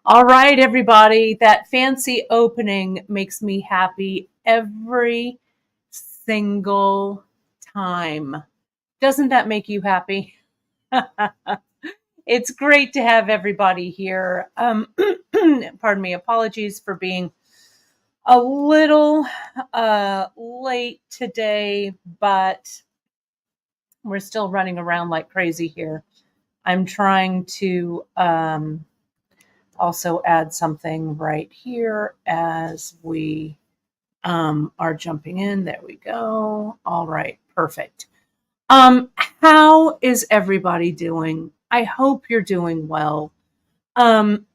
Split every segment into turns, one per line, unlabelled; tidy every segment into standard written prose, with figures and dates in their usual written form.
All right, everybody. That fancy opening makes me happy every single time. Doesn't that make you happy? It's great to have everybody here. Pardon me. Apologies for being a little late today, but we're still running around like crazy here. I'm trying to also add something right here as we are jumping in. There we go. All right, perfect. How is everybody doing? I hope you're doing well. Um,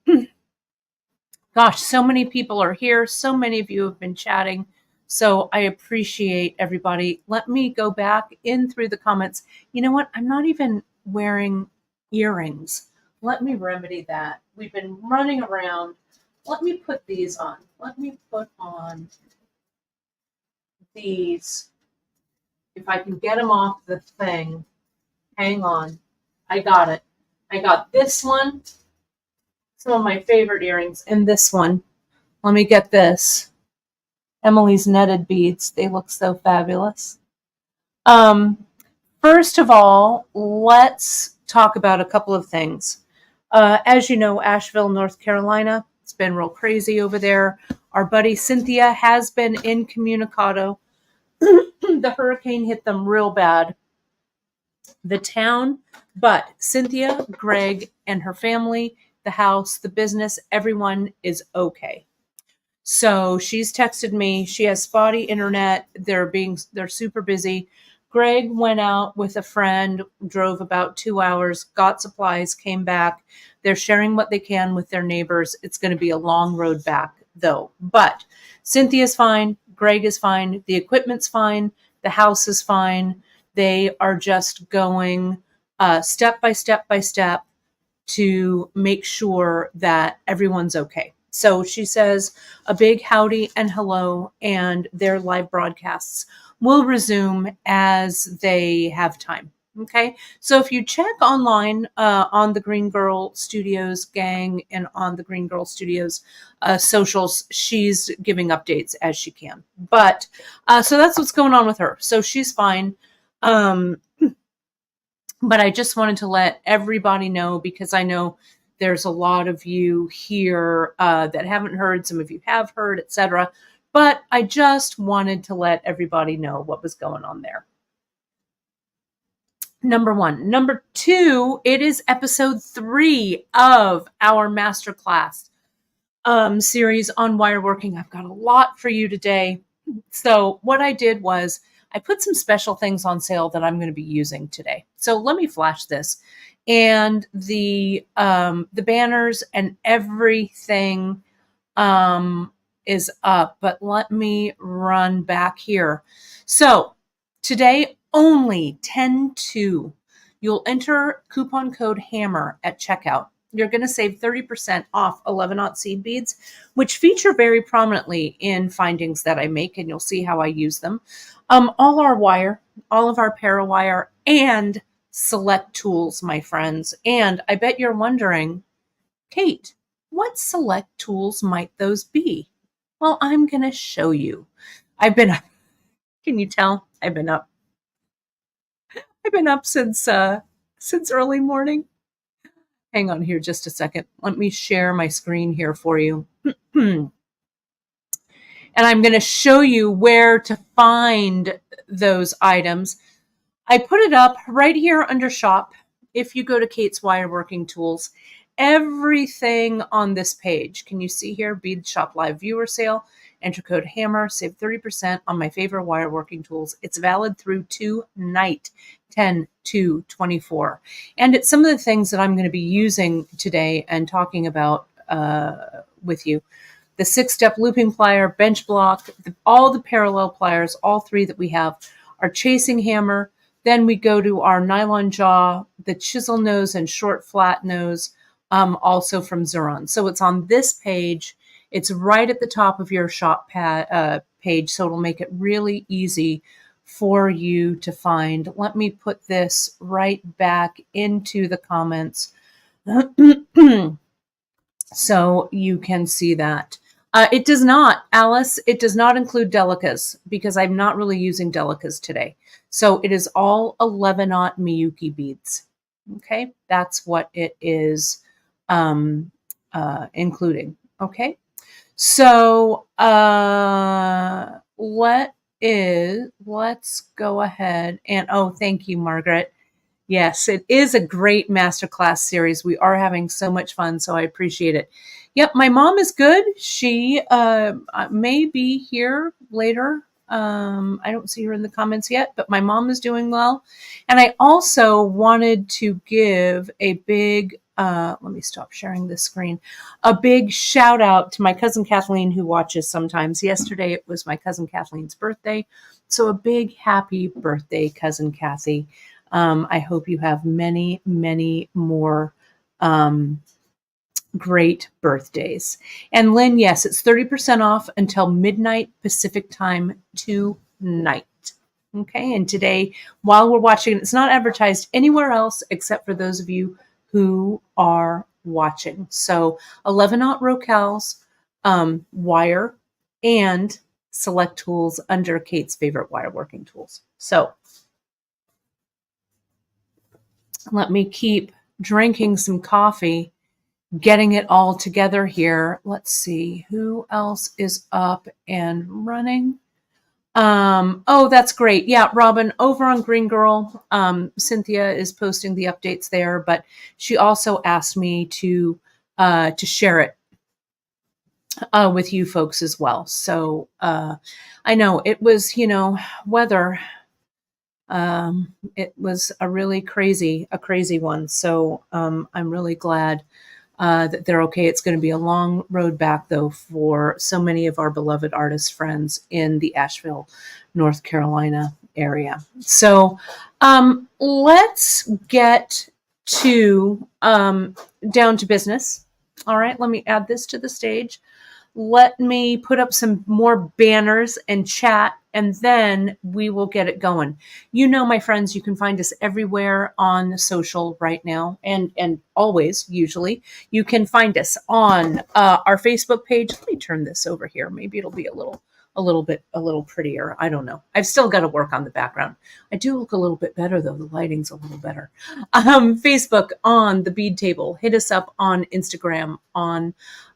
Gosh, so many people are here. So many of you have been chatting. So I appreciate everybody. Let me go back in through the comments. You know what? I'm not even wearing earrings. Let me remedy that. We've been running around. Let me put these on. Let me put on these. If I can get them off the thing. Hang on. I got it. I got this one. Some of my favorite earrings. And this one. Let me get this. Emily's netted beads. They look so fabulous. First of all, let's talk about a couple of things. As you know, Asheville, North Carolina, it's been real crazy over there. Our buddy Cynthia has been incommunicado. The hurricane hit them real bad. The town, but Cynthia, Greg, and her family, the house, the business, everyone is okay. So she's texted me. She has spotty internet. They're super busy. Greg went out with a friend, drove about 2 hours, got supplies, came back. They're sharing what they can with their neighbors. It's going to be a long road back, though. But Cynthia's fine. Greg is fine. The equipment's fine. The house is fine. They are just going step by step by step to make sure that everyone's okay. So she says a big howdy and hello, and their live broadcasts will resume as they have time. Okay, so if you check online on the Green Girl Studios gang and on the Green Girl Studios socials, she's giving updates as she can. But so that's what's going on with her. So she's fine. But I just wanted to let everybody know, because I know there's a lot of you here that haven't heard. Some of you have heard, etc. But I just wanted to let everybody know what was going on there. Number one. Number two, it is episode 3 of our masterclass series on wire working. I've got a lot for you today. So what I did was I put some special things on sale that I'm going to be using today. So let me flash this. And the banners and everything is up. But let me run back here. So today, only 10/2. You'll enter coupon code HAMMER at checkout. You're going to save 30% off 11-aught seed beads, which feature very prominently in findings that I make, and you'll see how I use them. All our wire, all of our parawire, and select tools, my friends. And I bet you're wondering, Kate, what select tools might those be? Well, I'm going to show you. I've been up. Can you tell? I've been up. I've been up since early morning. Hang on here just a second. Let me share my screen here for you. And I'm going to show you where to find those items. I put it up right here under shop. If you go to Kate's Wire Working Tools, everything on this page. Can you see here? Beadshop live viewer sale. Enter code HAMMER. Save 30% on my favorite wire working tools. It's valid through tonight, 10/2/24. And it's some of the things that I'm going to be using today and talking about with you. The 6-step looping plier, bench block, all the parallel pliers, all 3 that we have, our chasing hammer. Then we go to our nylon jaw, the chisel nose and short flat nose, also from Xuron. So it's on this page. It's right at the top of your shop page, so it'll make it really easy for you to find. Let me put this right back into the comments. So you can see that. It does not, Alice, it does not include delicas because I'm not really using delicas today. So it is all 11-aught Miyuki beads. Okay, that's what it is including. Okay, so let's go ahead and, oh, thank you, Margaret. Yes, it is a great masterclass series. We are having so much fun, so I appreciate it. Yep, my mom is good. She may be here later. I don't see her in the comments yet, but my mom is doing well. And I also wanted to give a big, let me stop sharing this screen, a big shout out to my cousin Kathleen, who watches sometimes. Yesterday it was my cousin Kathleen's birthday. So a big happy birthday, cousin Kathy. I hope you have many, many more great birthdays. And Lynn, yes, it's 30% off until midnight Pacific time tonight. Okay, and today, while we're watching, it's not advertised anywhere else except for those of you who are watching. So 11-aught Rocals, wire, and select tools under Kate's favorite wire working tools. So let me keep drinking some coffee, getting it all together here. Let's see who else is up and running. Oh, that's great. Yeah, Robin, over on Green Girl, Cynthia is posting the updates there, but she also asked me to share it with you folks as well. So I know it was, weather. It was a really crazy one. So I'm really glad that they're okay. It's going to be a long road back, though, for so many of our beloved artist friends in the Asheville, North Carolina area. So let's get to down to business. All right, let me add this to the stage. Let me put up some more banners and chat, and then we will get it going. You know, my friends, you can find us everywhere on social right now, and always, usually. You can find us on our Facebook page. Let me turn this over here. Maybe it'll be a little prettier. I don't know. I've still got to work on the background. I do look a little bit better, though. The lighting's a little better. Facebook on the Bead Table. Hit us up on Instagram on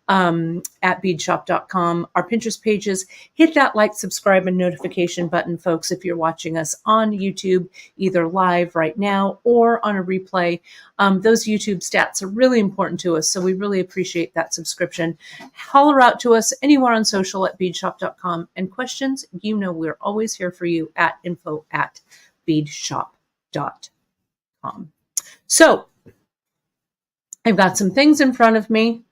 at beadshop.com. Our Pinterest pages. Hit that like, subscribe, and notification button, folks, if you're watching us on YouTube, either live right now or on a replay. Those YouTube stats are really important to us, so we really appreciate that subscription. Holler out to us anywhere on social at beadshop.com. And questions, we're always here for you at info@beadshop.com. So I've got some things in front of me.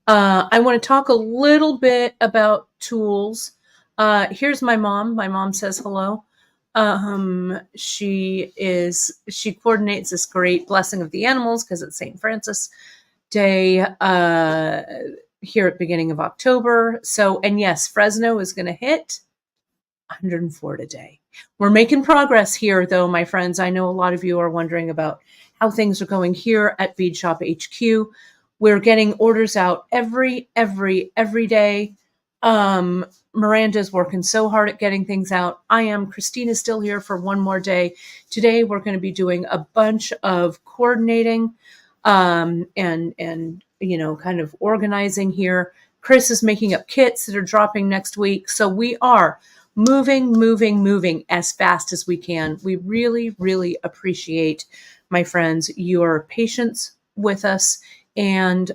I want to talk a little bit about tools. Here's my mom. My mom says hello. She coordinates this great Blessing of the Animals because it's St. Francis Day here at the beginning of October. So, and yes, Fresno is going to hit 104 today. We're making progress here, though, my friends. I know a lot of you are wondering about how things are going here at Bead Shop HQ. We're getting orders out every day. Miranda's working so hard at getting things out. I am. Christina's still here for one more day. Today, we're going to be doing a bunch of coordinating and kind of organizing here. Chris is making up kits that are dropping next week. So we are moving as fast as we can. We really, really appreciate, my friends, your patience with us and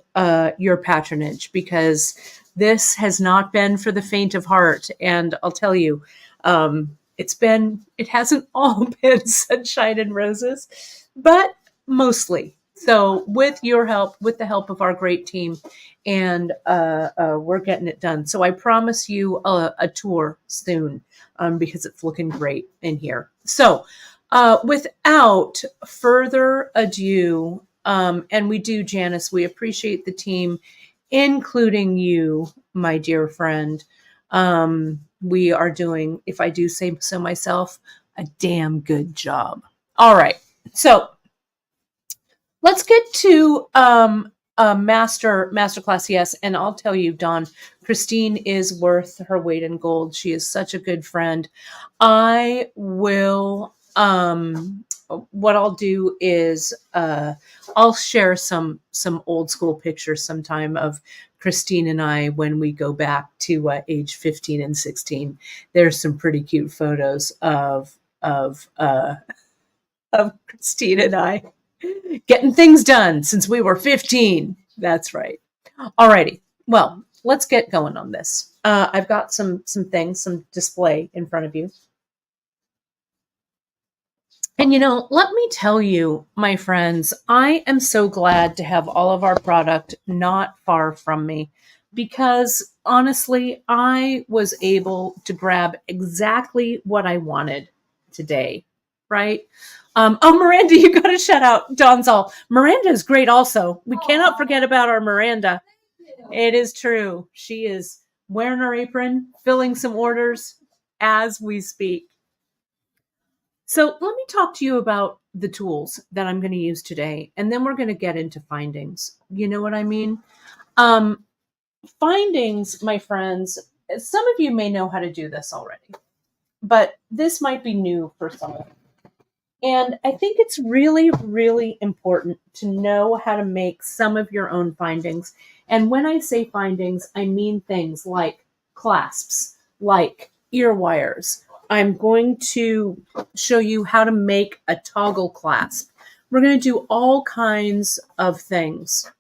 your patronage, because this has not been for the faint of heart. And I'll tell you, it hasn't all been sunshine and roses, but mostly. So with your help, with the help of our great team, and we're getting it done. So I promise you a tour soon because it's looking great in here. So without further ado, and we do, Janice, we appreciate the team, including you, my dear friend. We are doing, if I do say so myself, a damn good job. All right. So let's get to A masterclass, yes. And I'll tell you, Dawn, Christine is worth her weight in gold. She is such a good friend. I will what I'll do is I'll share some old school pictures sometime of Christine and I when we go back to age 15 and 16. There's some pretty cute photos of Christine and I getting things done since we were 15. That's right. Alrighty. Well, let's get going on this. I've got some things, some display in front of you. And let me tell you, my friends, I am so glad to have all of our product not far from me because honestly, I was able to grab exactly what I wanted today, right? Oh, Miranda, you got to shout out Dawn's all. Miranda is great also. We cannot forget about our Miranda. It is true. She is wearing her apron, filling some orders as we speak. So let me talk to you about the tools that I'm going to use today, and then we're going to get into findings. You know what I mean? Findings, my friends, some of you may know how to do this already, but this might be new for some of you. And I think it's really, really important to know how to make some of your own findings. And when I say findings, I mean things like clasps, like ear wires. I'm going to show you how to make a toggle clasp. We're going to do all kinds of things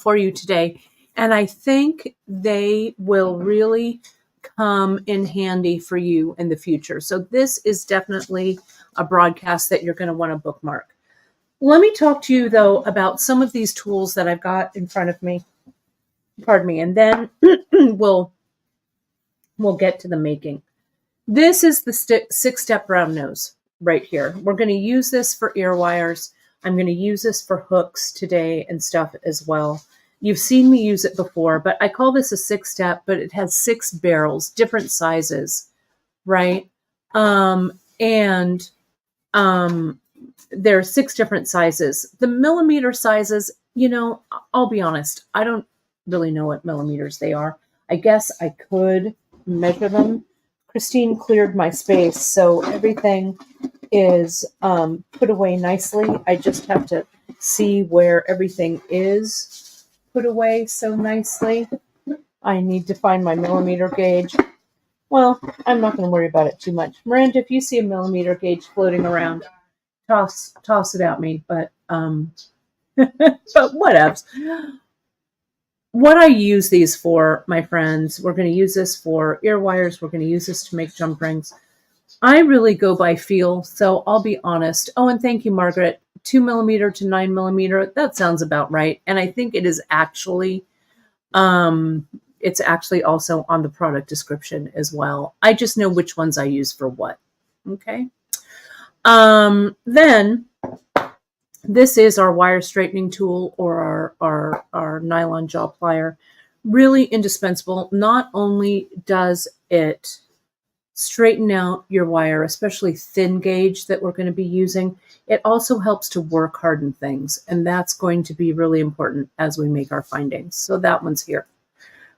for you today. And I think they will really come in handy for you in the future. So this is definitely a broadcast that you're going to want to bookmark. Let me talk to you, though, about some of these tools that I've got in front of me. Pardon me. And then we'll get to the making. This is the six-step round nose right here. We're going to use this for ear wires. I'm going to use this for hooks today and stuff as well. You've seen me use it before, but I call this a six-step, but it has 6 barrels, different sizes, right? There are 6 different sizes. The millimeter sizes, I'll be honest, I don't really know what millimeters they are. I guess I could measure them. Christine cleared my space, so everything is put away nicely. I just have to see where everything is put away so nicely. I need to find my millimeter gauge. Well, I'm not going to worry about it too much. Miranda, if you see a millimeter gauge floating around, toss it at me. But but whatevs. What I use these for, my friends, we're going to use this for ear wires. We're going to use this to make jump rings. I really go by feel, so I'll be honest. Oh, and thank you, Margaret. 2 millimeter to 9 millimeter. That sounds about right. And I think it is actually, it's actually also on the product description as well. I just know which ones I use for what. Okay. Then this is our wire straightening tool, or our nylon jaw plier. Really indispensable. Not only does it straighten out your wire, especially thin gauge that we're going to be using, it also helps to work harden things. And that's going to be really important as we make our findings. So that one's here.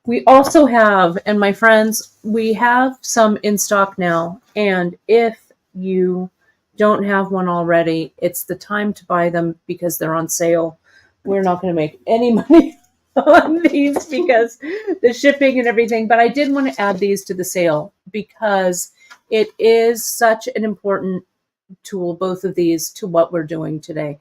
We also have, and my friends, we have some in stock now. And if you don't have one already, it's the time to buy them because they're on sale. We're not going to make any money on these because the shipping and everything, but I did want to add these to the sale because it is such an important tool, both of these, to what we're doing today.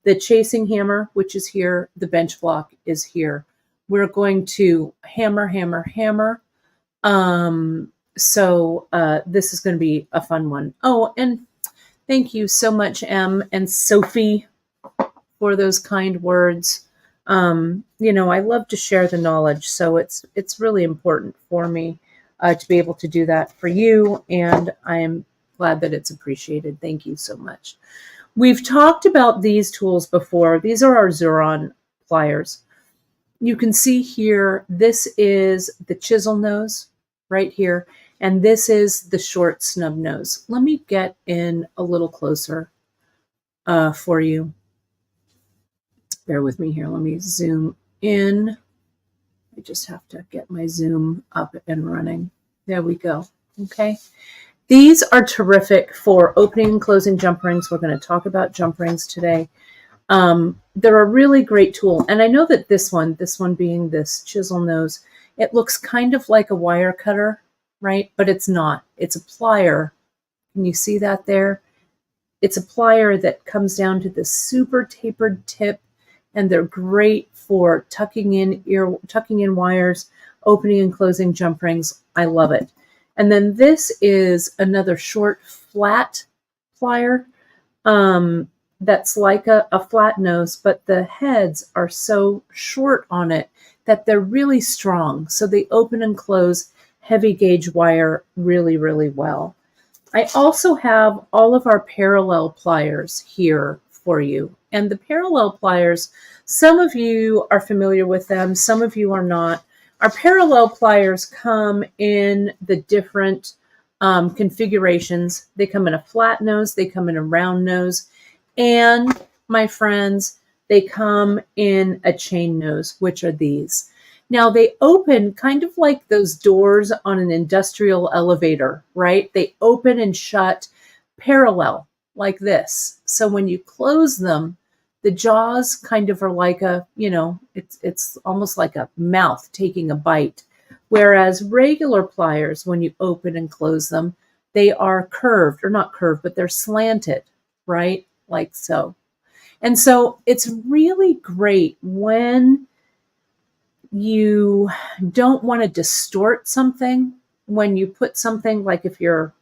The chasing hammer, which is here, the bench block is here. We're going to hammer, hammer, hammer. So this is going to be a fun one. Oh, and thank you so much, Em and Sophie, for those kind words. I love to share the knowledge, so it's really important for me to be able to do that for you, and I am glad that it's appreciated. Thank you so much. We've talked about these tools before. These are our Xuron pliers. You can see here, this is the chisel nose right here, and this is the short snub nose. Let me get in a little closer for you. Bear with me here. Let me zoom in. I just have to get my Zoom up and running. There we go. Okay. These are terrific for opening and closing jump rings. We're going to talk about jump rings today. They're a really great tool. And I know that this one being this chisel nose, it looks kind of like a wire cutter, right? But it's not. It's a plier. Can you see that there? It's a plier that comes down to this super tapered tip, and they're great for tucking in wires, opening and closing jump rings. I love it. And then this is another short, flat plier that's like a flat nose, but the heads are so short on it that they're really strong. So they open and close heavy gauge wire really, really well. I also have all of our parallel pliers here for you. And the parallel pliers, some of you are familiar with them, some of you are not. Our parallel pliers come in the different configurations. They come in a flat nose, they come in a round nose, and my friends, they come in a chain nose, which are these. Now they open kind of like those doors on an industrial elevator, right? They open and shut parallel like this. So when you close them, the jaws kind of are like a, it's almost like a mouth taking a bite. Whereas regular pliers, when you open and close them, they are curved, or not curved, but they're slanted, right? Like so. And so it's really great when you don't want to distort something, when you put something like if you're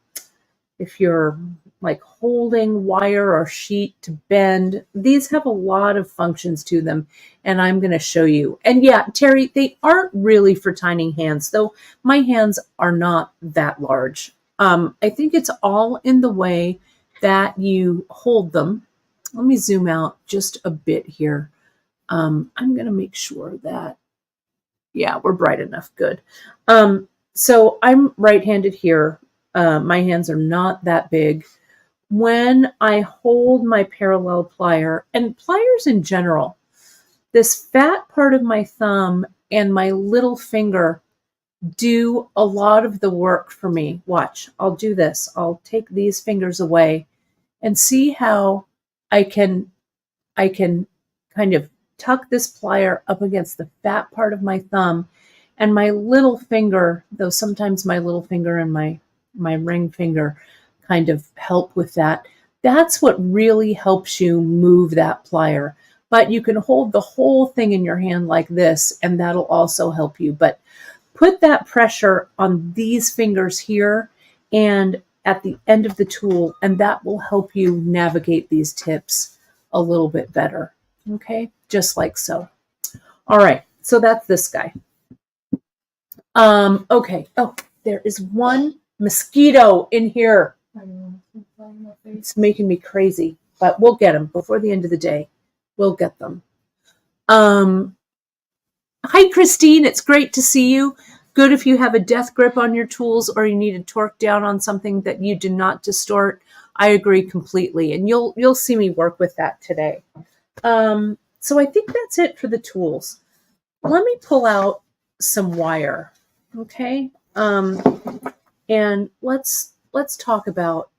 like holding wire or sheet to bend. These have a lot of functions to them, and I'm going to show you. And yeah, Terry, they aren't really for tiny hands, though my hands are not that large. I think it's all in the way that you hold them. Let me zoom out just a bit here. I'm going to make sure that, yeah, we're bright enough. Good. So I'm right-handed here. My hands are not that big. When I hold my parallel plier, and pliers in general, this fat part of my thumb and my little finger do a lot of the work for me. Watch, I'll do this. I'll take these fingers away and see how I can kind of tuck this plier up against the fat part of my thumb, and my little finger, though sometimes my little finger and my ring finger kind of help with that. That's what really helps you move that plier. But you can hold the whole thing in your hand like this, and that'll also help you. But put that pressure on these fingers here and at the end of the tool, and that will help you navigate these tips a little bit better. Okay, just like so. All right, so that's this guy. Okay. Oh, there is one mosquito in here. It's making me crazy, but we'll get them before the end of the day. We'll get them. Hi, Christine. It's great to see you. Good if you have a death grip on your tools or you need to torque down on something that you do not distort. I agree completely, and you'll see me work with that today. So I think that's it for the tools. Let me pull out some wire, okay? And let's talk about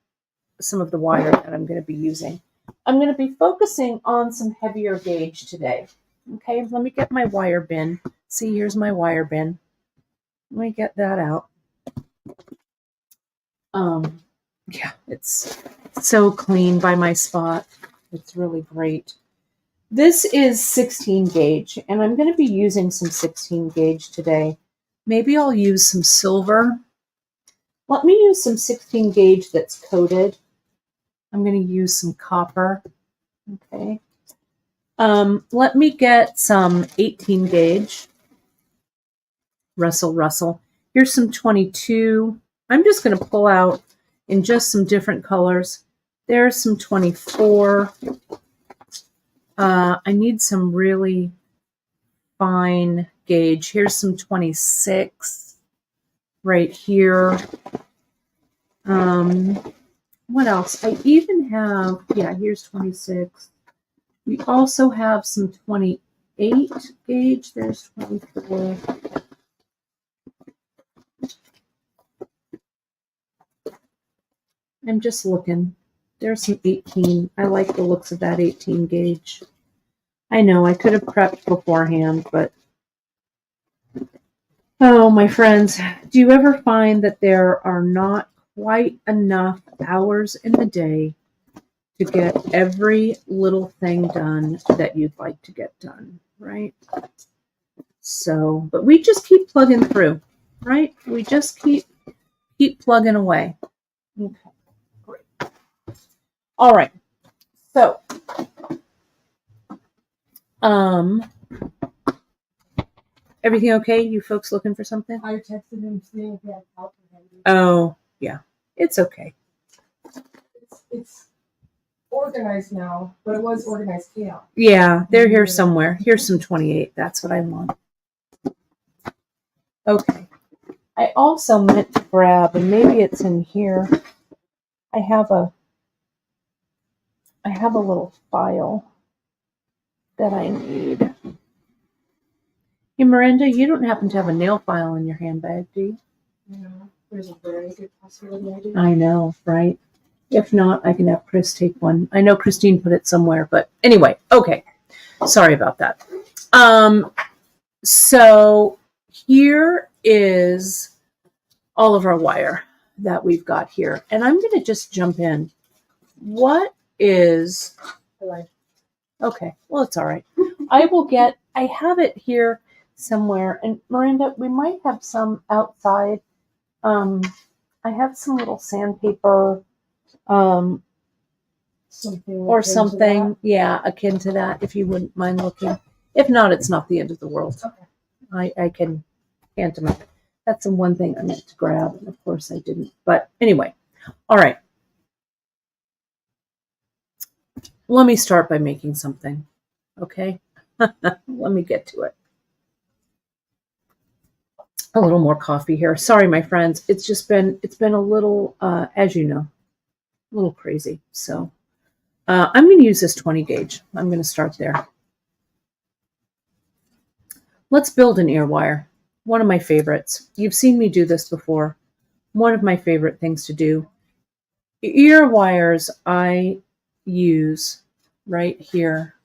some of the wire that I'm going to be using. I'm going to be focusing on some heavier gauge today. Okay, let me get my wire bin. See, here's my wire bin. Let me get that out. Yeah, it's so clean by my spot. It's really great. This is 16 gauge, and I'm going to be using some 16 gauge today. Maybe I'll use some silver. Let me use some 16 gauge that's coated. I'm going to use some copper. Okay. Let me get some 18 gauge. Rustle. Here's some 22. I'm just going to pull out in just some different colors. There's some 24. I need some really fine gauge. Here's some 26 right here. What else? I even have, yeah, here's 26. We also have some 28 gauge. There's 24. I'm just looking. There's some 18. I like the looks of that 18 gauge. I know I could have prepped beforehand, but oh, my friends, do you ever find that there are not quite enough hours in the day to get every little thing done that you'd like to get done, right? So, but we just keep plugging through, right? We just keep plugging away. Okay, great. All right. So, everything okay? You folks looking for something?
I texted him saying if he had help with him.
Oh, yeah. It's okay.
It's organized now, but it was organized chaos.
Yeah, they're here somewhere. Here's some 28. That's what I want. Okay. I also meant to grab, and maybe it's in here. I have a little file that I need. Hey, Miranda, you don't happen to have a nail file in your handbag, do you?
No, there's a very good possibility I do.
I know, right? If not, I can have Chris take one. I know Christine put it somewhere, but anyway, okay. Sorry about that. So here is all of our wire that we've got here. And I'm going to just jump in. What is... Okay, well, it's all right. I have it here somewhere. And Miranda, we might have some outside. I have some little sandpaper or something. Yeah, akin to that, if you wouldn't mind looking. If not, it's not the end of the world.
Okay.
I can't imagine. That's the one thing I meant to grab, and of course I didn't. But anyway, all right. Let me start by making something, okay? Let me get to it. A little more coffee here. Sorry, my friends. It's been a little, as you know, a little crazy. So I'm going to use this 20 gauge. I'm going to start there. Let's build an ear wire. One of my favorites. You've seen me do this before. One of my favorite things to do. Ear wires I use right here.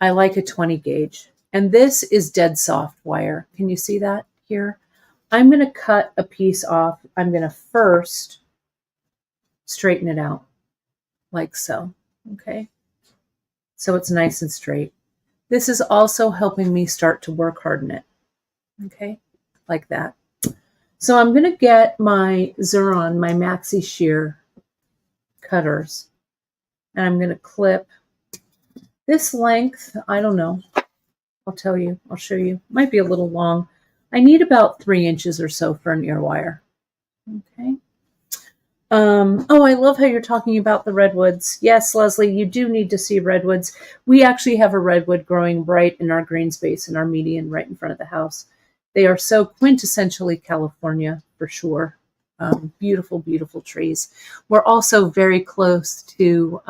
I like a 20 gauge. And this is dead soft wire. Can you see that here? I'm going to cut a piece off. I'm going to first straighten it out like so. Okay. So it's nice and straight. This is also helping me start to work harden it. Okay. Like that. So I'm going to get my Xuron, my maxi shear cutters, and I'm going to clip this length. I don't know. I'll tell you. I'll show you. Might be a little long. I need about 3 inches or so for an ear wire. Okay. Oh, I love how you're talking about the redwoods. Yes, Leslie, you do need to see redwoods. We actually have a redwood growing right in our green space in our median right in front of the house. They are so quintessentially California for sure. Beautiful, beautiful trees. We're also very close to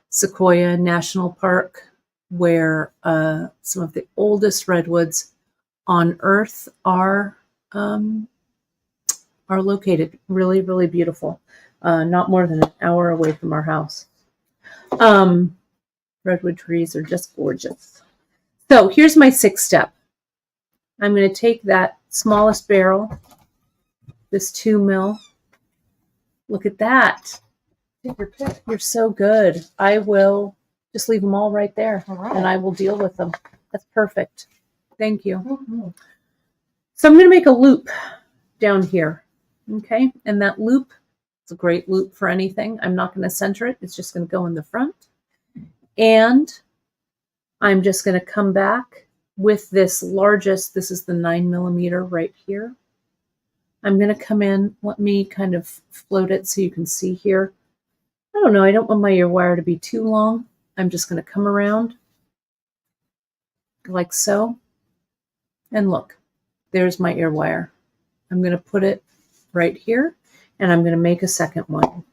Sequoia National Park, where some of the oldest redwoods on Earth are located. Really, really beautiful. Not more than an hour away from our house. Redwood trees are just gorgeous. So here's my 6th step. I'm going to take that smallest barrel, this 2 mil. Look at that.
Take your pick.
You're so good. I will just leave them all right there, and I will deal with them. That's perfect. Thank you.
Mm-hmm.
So I'm going to make a loop down here. Okay, and that loop is a great loop for anything. I'm not going to center it. It's just going to go in the front. And I'm just going to come back with this largest, this is the 9 millimeter right here. I'm going to come in, let me kind of float it so you can see here. I don't know, I don't want my ear wire to be too long. I'm just going to come around like so. And look, there's my ear wire. I'm going to put it right here, and I'm going to make a second one.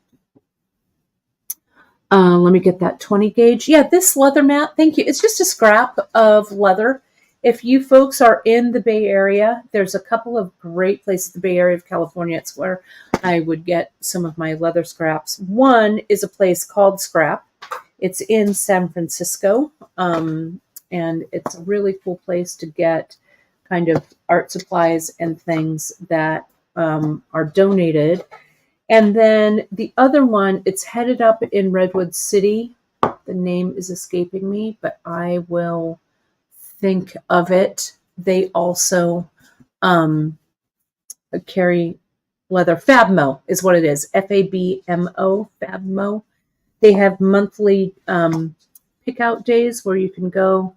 Let me get that 20 gauge. Yeah, this leather mat, thank you. It's just a scrap of leather. If you folks are in the Bay Area, there's a couple of great places, the Bay Area of California. It's where I would get some of my leather scraps. One is a place called Scrap. It's in San Francisco, and it's a really cool place to get kind of art supplies and things that are donated. And then the other one, it's headed up in Redwood City. The name is escaping me, but I will think of it. They also carry leather. Fabmo is what it is. Fabmo, Fabmo. They have monthly pick out days where you can go.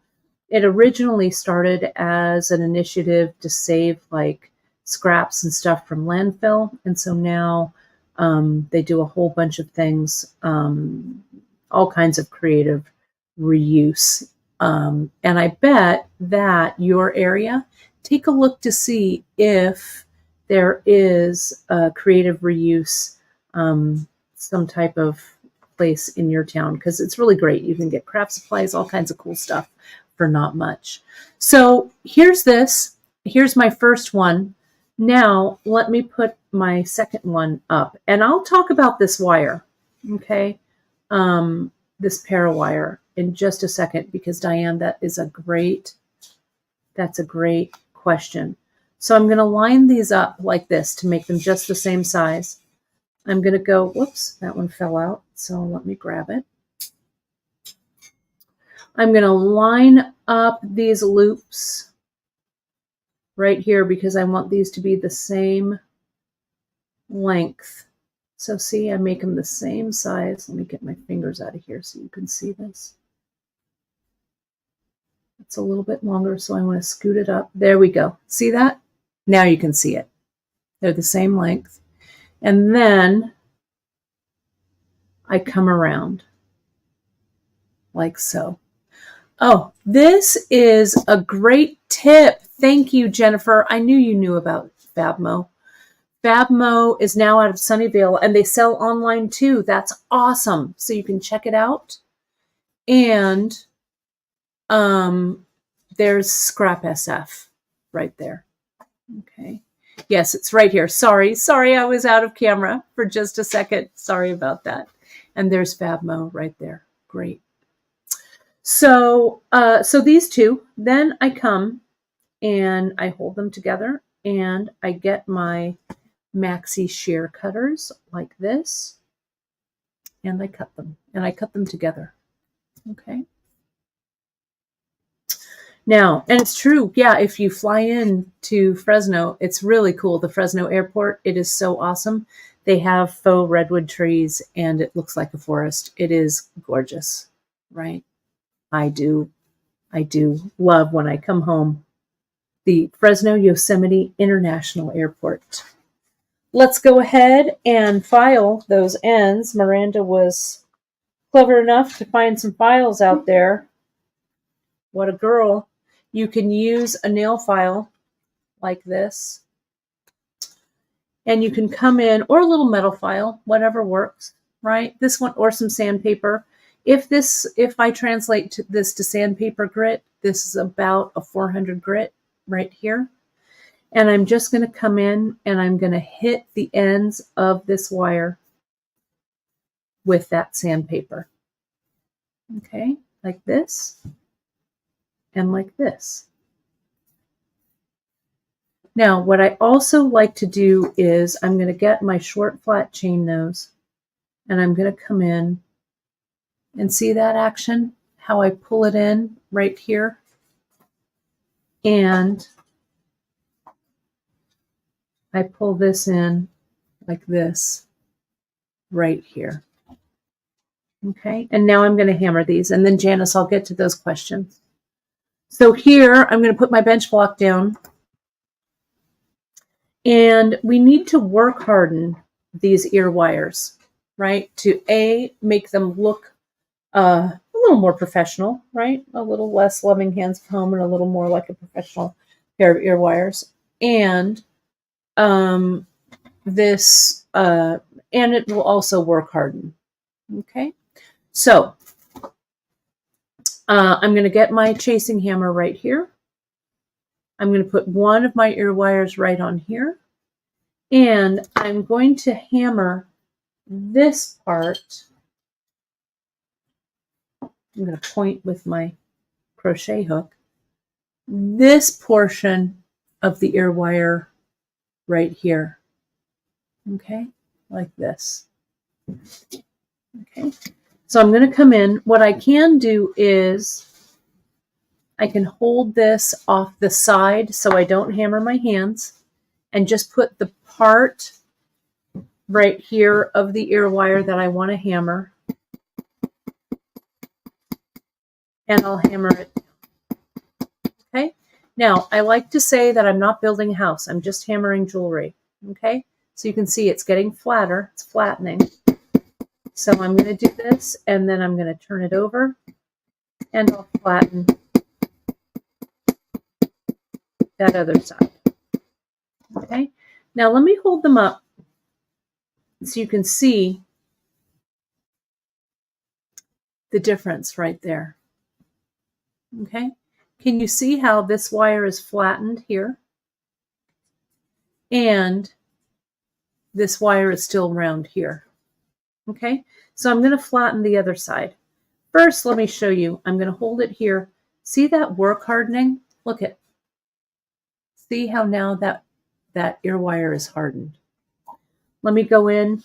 It originally started as an initiative to save like scraps and stuff from landfill. And so now they do a whole bunch of things, all kinds of creative reuse. And I bet that your area, take a look to see if there is a creative reuse, some type of place in your town, because it's really great. You can get craft supplies, all kinds of cool stuff for not much. So here's this. Here's my first one. Now let me put my second one up, and I'll talk about this wire, okay? This parawire in just a second, because Diane, that's a great question. So I'm going to line these up like this to make them just the same size. I'm going to go, whoops, that one fell out. So let me grab it. I'm going to line up these loops right here because I want these to be the same length. So see, I make them the same size. Let me get my fingers out of here so you can see this. It's a little bit longer, so I want to scoot it up. There we go. See that? Now you can see it. They're the same length. And then I come around like so. Oh, this is a great tip. Thank you, Jennifer. I knew you knew about Fabmo. Fabmo is now out of Sunnyvale, and they sell online too. That's awesome. So you can check it out. And there's Scrap SF right there. Okay. Yes, it's right here. Sorry, I was out of camera for just a second. Sorry about that. And there's Fabmo right there. Great. So, so these two, then I come and I hold them together and I get my maxi shear cutters like this and I cut them together. Okay. Now, and it's true. Yeah. If you fly in to Fresno, it's really cool. The Fresno airport, it is so awesome. They have faux redwood trees and it looks like a forest. It is gorgeous, right? I do love when I come home. The Fresno Yosemite International Airport. Let's go ahead and file those ends. Miranda was clever enough to find some files out there. What a girl. You can use a nail file like this. And you can come in, or a little metal file, whatever works, right? This one, or some sandpaper. If I translate this to sandpaper grit, this is about a 400 grit right here. And I'm just going to come in and I'm going to hit the ends of this wire with that sandpaper. Okay, like this and like this. Now, what I also like to do is I'm going to get my short flat chain nose and I'm going to come in and see that action, how I pull it in right here. And I pull this in like this right here. Okay, and now I'm going to hammer these, and then Janice, I'll get to those questions. So here, I'm going to put my bench block down, and we need to work harden these ear wires, right? To make them look a little more professional, right? A little less Loving Hands of Home and a little more like a professional pair of ear wires. And and it will also work harden. Okay. So I'm going to get my chasing hammer right here. I'm going to put one of my ear wires right on here. And I'm going to hammer this part. I'm going to point with my crochet hook. This portion of the ear wire right here. Okay, like this. Okay, so I'm going to come in. What I can do is I can hold this off the side so I don't hammer my hands and just put the part right here of the ear wire that I want to hammer, and I'll hammer it. Okay, now I like to say that I'm not building a house, I'm just hammering jewelry. Okay, so you can see it's getting flatter, it's flattening. So I'm going to do this, and then I'm going to turn it over, and I'll flatten that other side. Okay, now let me hold them up so you can see the difference right there. Okay, can you see how this wire is flattened here? And this wire is still round here. Okay, so I'm going to flatten the other side. First, let me show you. I'm going to hold it here. See that work hardening? Look at. See how now that ear wire is hardened. Let me go in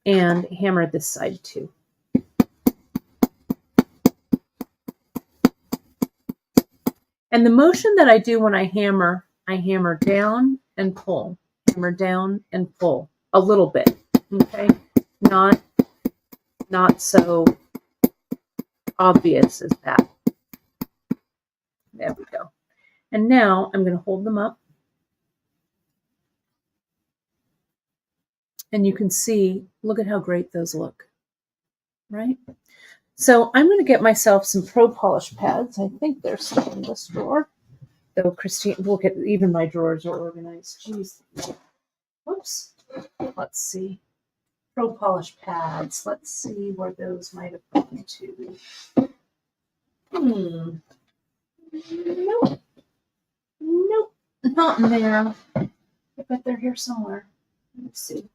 and hammer this side too. And the motion that I do when I hammer down and pull, hammer down and pull a little bit. Okay, not so obvious as that. There we go. And now I'm going to hold them up. And you can see, look at how great those look, right? So I'm going to get myself some Pro Polish pads. I think they're still in this drawer. Though Christine, look at, even my drawers are organized. Jeez. Whoops. Let's see. Pro Polish pads. Let's see where those might have gone to. Nope. Nope. Not in there. I bet they're here somewhere. Let's see.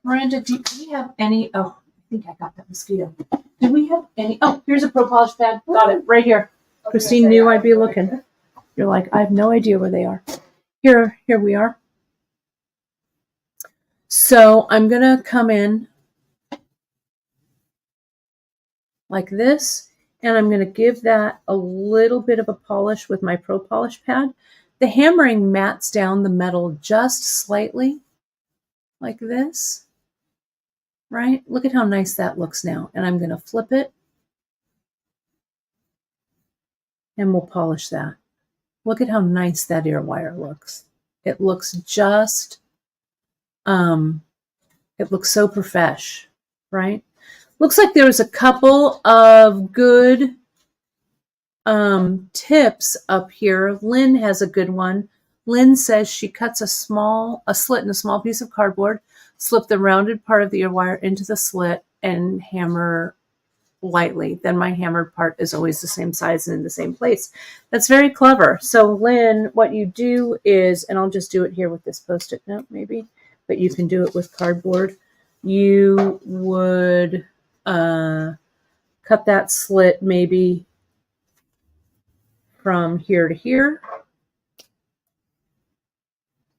Miranda, do we have any? Oh, I think I got that mosquito. Do we have any? Oh, here's a Pro Polish pad. Got it right here. Christine knew I'd be looking. You're like, I have no idea where they are. Here we are. So I'm going to come in like this, and I'm going to give that a little bit of a polish with my Pro Polish pad. The hammering mats down the metal just slightly, like this, right? Look at how nice that looks now. And I'm going to flip it, and we'll polish that. Look at how nice that ear wire looks. It looks just, it looks so profesh, right? Looks like there was a couple of good tips up here. Lynn has a good one. Lynn says she cuts a slit in a small piece of cardboard, slip the rounded part of the ear wire into the slit, and hammer lightly. Then my hammered part is always the same size and in the same place. That's very clever. So Lynn, what you do is, and I'll just do it here with this Post-it note maybe, but you can do it with cardboard. You would cut that slit maybe from here to here,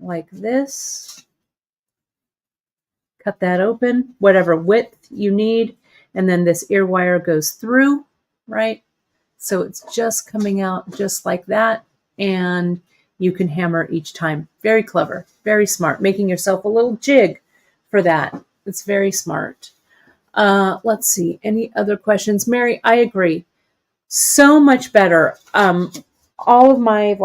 like this. Cut that open, whatever width you need, and then this ear wire goes through, right? So it's just coming out just like that, and you can hammer each time. Very clever, very smart, making yourself a little jig for that. It's very smart. Let's see, any other questions? Mary, I agree. So much better. All of my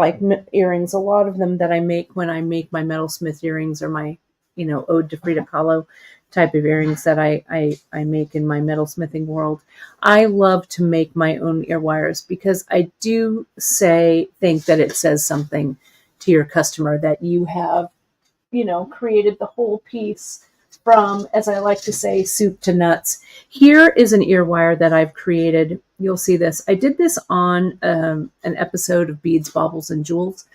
earrings, a lot of them that I make when I make my metalsmith earrings or my, Ode to Frida Kahlo type of earrings that I make in my metalsmithing world. I love to make my own ear wires because I do think that it says something to your customer that you have, created the whole piece from, as I like to say, soup to nuts. Here is an ear wire that I've created. You'll see this. I did this on an episode of Beads, Baubles, and Jewels.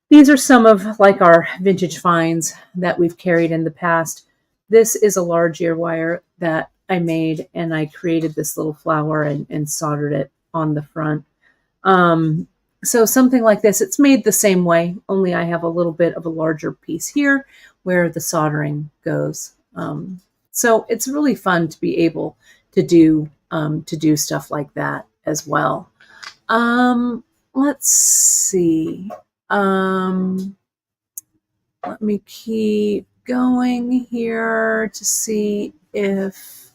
These are some of like our vintage finds that we've carried in the past. This is a large ear wire that I made, and I created this little flower and soldered it on the front. So something like this, it's made the same way, only I have a little bit of a larger piece here where the soldering goes. So it's really fun to be able to do stuff like that as well. Let's see. Let me keep going here to see if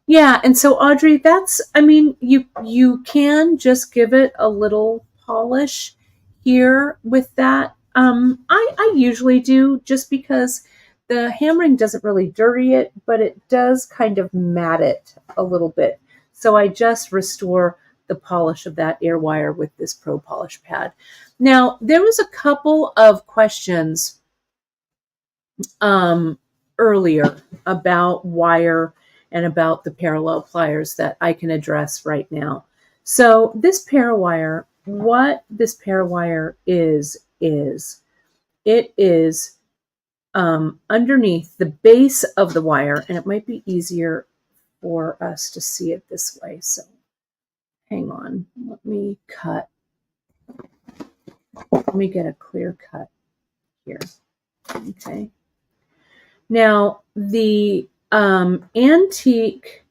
yeah, and so Audrey, that's, I mean, you can just give it a little polish here with that. I usually do, just because the hammering doesn't really dirty it, but it does kind of mat it a little bit. So I just restore the polish of that ear wire with this Pro Polish pad. Now, there was a couple of questions earlier about wire and about the parallel pliers that I can address right now. So this parawire, what this parawire is it is underneath the base of the wire, and it might be easier for us to see it this way. So hang on, let me get a clear cut here. Okay. Now, the antique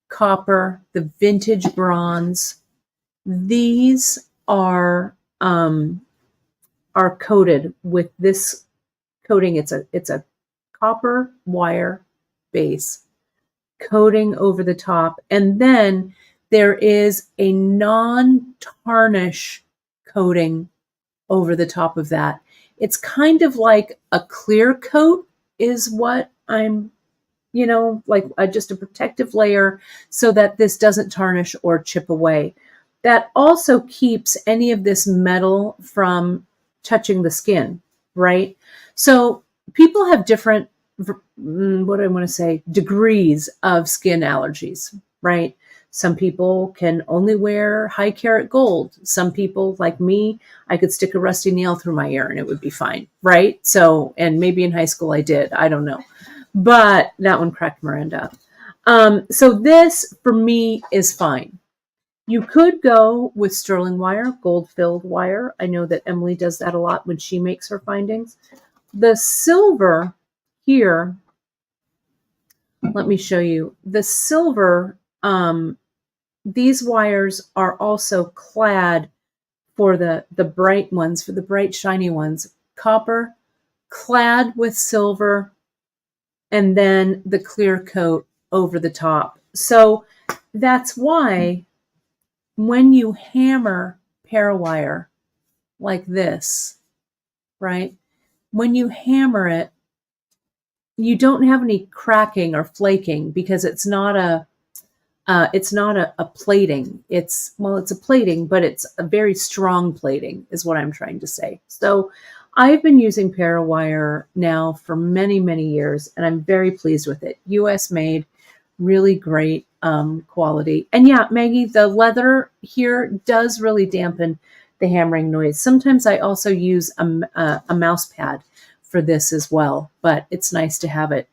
copper, the vintage bronze, these are coated with this coating. It's a copper wire base coating over the top, and then there is a non-tarnish coating over the top of that. It's kind of like a clear coat is what I'm, like just a protective layer so that this doesn't tarnish or chip away. That also keeps any of this metal from touching the skin, right? So people have different, what do I want to say, degrees of skin allergies, right? Some people can only wear high carat gold. Some people, like me, I could stick a rusty nail through my ear and it would be fine, right? So, and maybe in high school I did, I don't know. But that one cracked Miranda up. So this, for me, is fine. You could go with sterling wire, gold-filled wire. I know that Emily does that a lot when she makes her findings. The silver here, let me show you. The silver, these wires are also clad for the bright ones, for the bright shiny ones, copper, clad with silver, and then the clear coat over the top. So that's why when you hammer parawire like this, right? When you hammer it, you don't have any cracking or flaking because it's not a plating. It's a plating, but it's a very strong plating is what I'm trying to say. So I've been using parawire now for many, many years, and I'm very pleased with it. US made, really great quality. And yeah, Maggie, the leather here does really dampen the hammering noise. Sometimes I also use a mouse pad for this as well, but it's nice to have it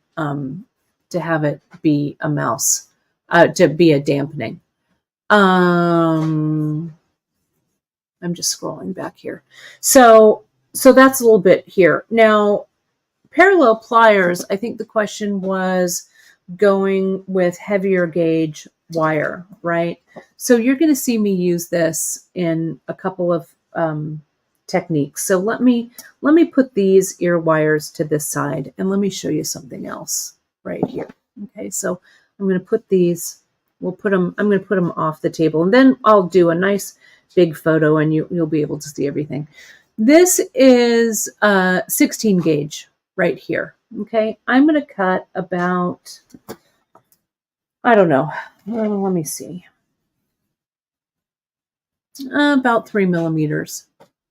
be a mouse. To be a dampening. I'm just scrolling back here. So that's a little bit here. Now, parallel pliers, I think the question was going with heavier gauge wire, right? So you're going to see me use this in a couple of techniques. So let me put these ear wires to this side, and let me show you something else right here. Okay, so I'm going to put these, I'm going to put them off the table, and then I'll do a nice big photo and you'll be able to see everything. This is 16 gauge right here. Okay, I'm going to cut about, I don't know, let me see, about 3 millimeters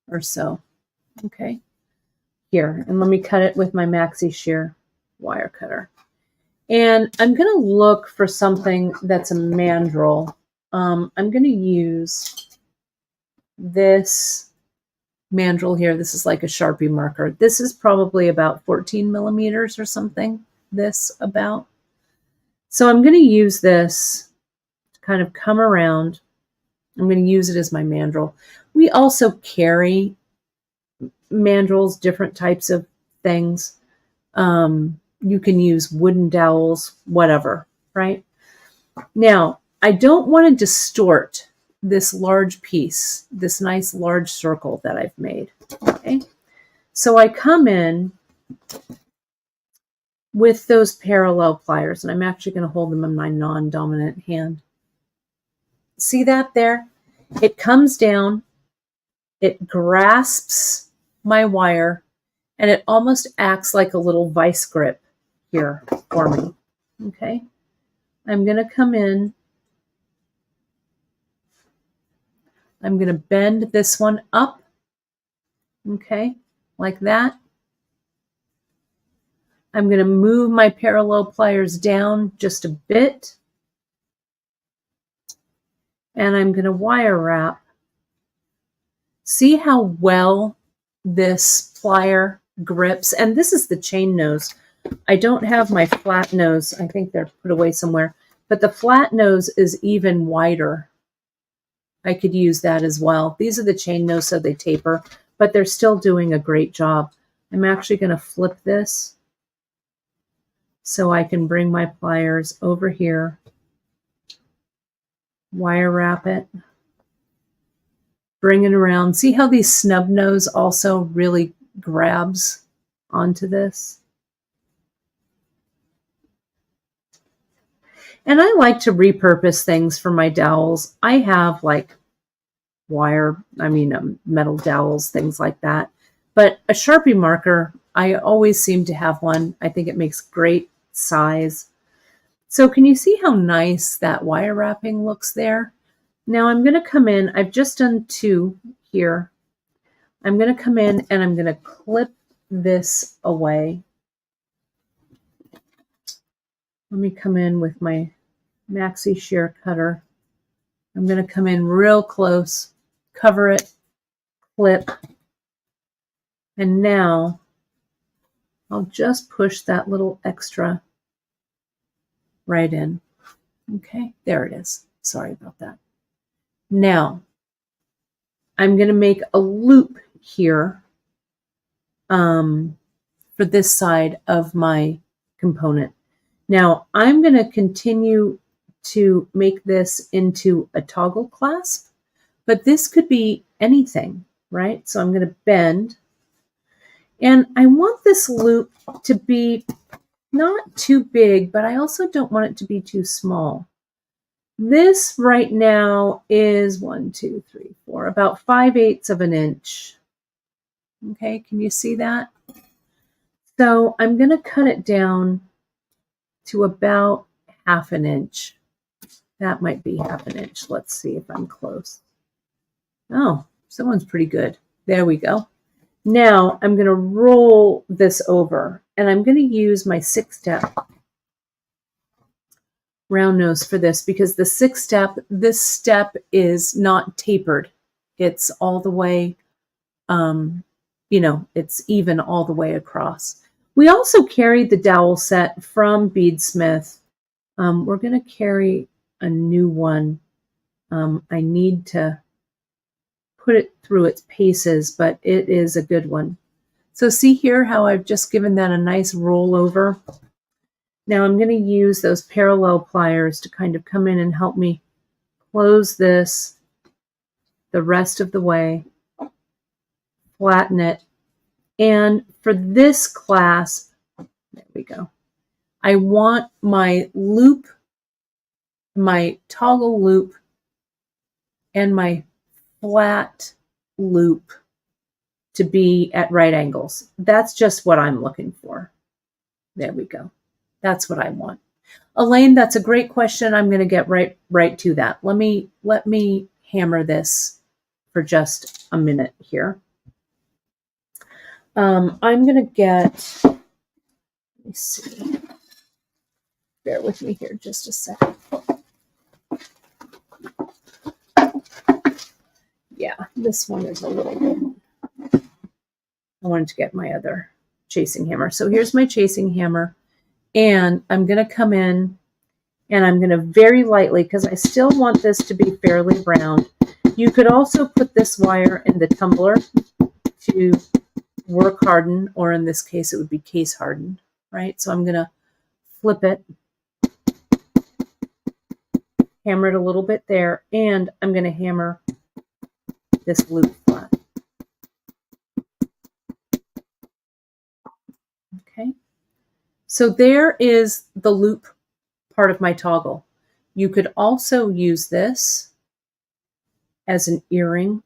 or so. Okay, here, and let me cut it with my maxi shear wire cutter. And I'm going to look for something that's a mandrel. I'm going to use this mandrel here. This is like a Sharpie marker. This is probably about 14 millimeters or something, this about. So I'm going to use this to kind of come around. I'm going to use it as my mandrel. We also carry mandrels, different types of things. You can use wooden dowels, whatever, right? Now, I don't want to distort this large piece, this nice large circle that I've made, okay? So I come in with those parallel pliers, and I'm actually going to hold them in my non-dominant hand. See that there? It comes down, it grasps my wire, and it almost acts like a little vice grip here for me, okay? I'm going to come in. I'm going to bend this one up, okay, like that. I'm going to move my parallel pliers down just a bit. And I'm going to wire wrap. See how well this plier grips? And this is the chain nose. I don't have my flat nose. I think they're put away somewhere. But the flat nose is even wider. I could use that as well. These are the chain nose, so they taper, but they're still doing a great job. I'm actually going to flip this so I can bring my pliers over here, wire wrap it, bring it around. See how these snub nose also really grabs onto this? And I like to repurpose things for my dowels. I have like metal dowels, things like that. But a Sharpie marker, I always seem to have one. I think it makes great size. So can you see how nice that wire wrapping looks there? Now I'm going to come in. I've just done two here. I'm going to come in and I'm going to clip this away. Let me come in with my maxi shear cutter. I'm going to come in real close, cover it, clip, and now I'll just push that little extra right in. Okay, there it is. Sorry about that. Now, I'm going to make a loop here for this side of my component. Now, I'm going to continue to make this into a toggle clasp, but this could be anything, right? So I'm going to bend, and I want this loop to be not too big, but I also don't want it to be too small. This right now is 1, 2, 3, 4, about 5/8 of an inch. Okay, can you see that? So I'm going to cut it down to about 1/2 inch. That might be 1/2 inch. Let's see if I'm close. Oh, someone's pretty good. There we go. Now I'm going to roll this over, and I'm going to use my 6-step round nose for this because the 6-step, this step is not tapered. It's all the way, it's even all the way across. We also carried the dowel set from Beadsmith. We're going to carry a new one. I need to put it through its paces, but it is a good one. So see here how I've just given that a nice roll over. Now I'm going to use those parallel pliers to kind of come in and help me close this the rest of the way, flatten it. And for this clasp, there we go, I want my loop, my toggle loop, and my flat loop to be at right angles. That's just what I'm looking for. There we go. That's what I want. Elaine, that's a great question. I'm going to get right to that. Let me hammer this for just a minute here. I'm going to get, let me see, bear with me here just a second. Yeah, this one is a little bit, I wanted to get my other chasing hammer. So here's my chasing hammer, and I'm going to come in and I'm going to very lightly, because I still want this to be fairly brown. You could also put this wire in the tumbler to work harden, or in this case, it would be case hardened, right? So I'm going to flip it, hammer it a little bit there, and I'm going to hammer this loop flat. Okay. So there is the loop part of my toggle. You could also use this as an earring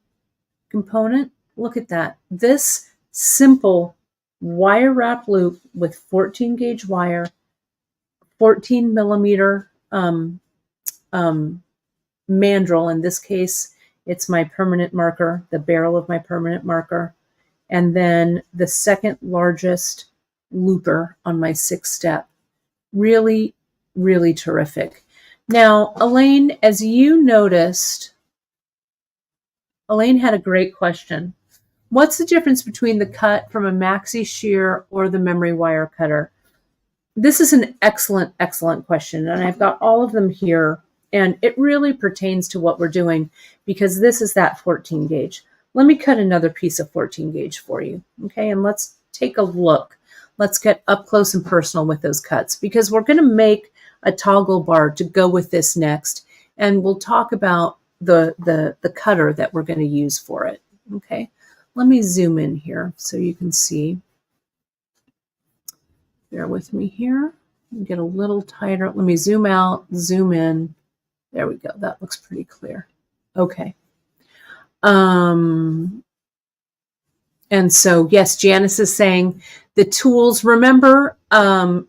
component. Look at that. This simple wire wrap loop with 14 gauge wire, 14 millimeter mandrel. In this case, it's my permanent marker, the barrel of my permanent marker, and then the second largest looper on my 6-step. Really, really terrific. Now, Elaine, as you noticed, Elaine had a great question. What's the difference between the cut from a maxi shear or the memory wire cutter? This is an excellent, excellent question, and I've got all of them here, and it really pertains to what we're doing, because this is that 14 gauge. Let me cut another piece of 14 gauge for you, okay? And let's take a look. Let's get up close and personal with those cuts, because we're going to make a toggle bar to go with this next, and we'll talk about the cutter that we're going to use for it, okay? Let me zoom in here so you can see. Bear with me here. Get a little tighter. Let me zoom out, zoom in. There we go. That looks pretty clear. Okay. And so, yes, Janice is saying the tools. Remember,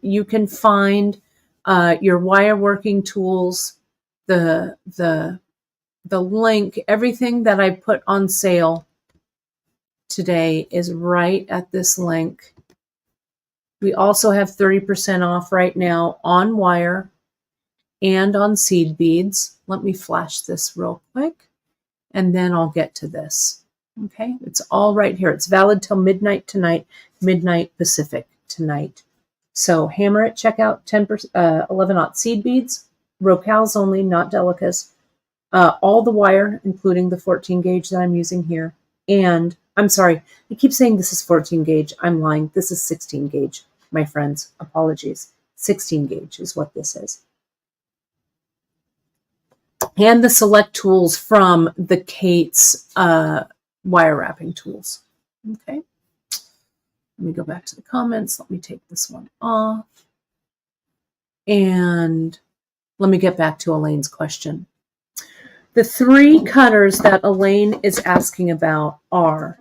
you can find your wire working tools, the link, everything that I put on sale today is right at this link. We also have 30% off right now on wire and on seed beads. Let me flash this real quick, and then I'll get to this. Okay, it's all right here. It's valid till midnight tonight, midnight Pacific tonight. So hammer at checkout, 10%, 11/0 seed beads, Rocals only, not delicas. All the wire, including the 14 gauge that I'm using here. And I'm sorry, I keep saying this is 14 gauge. I'm lying. This is 16 gauge, my friends. Apologies. 16 gauge is what this is. And the select tools from the Kate's wire wrapping tools. Okay. Let me go back to the comments. Let me take this one off. And let me get back to Elaine's question. The 3 cutters that Elaine is asking about are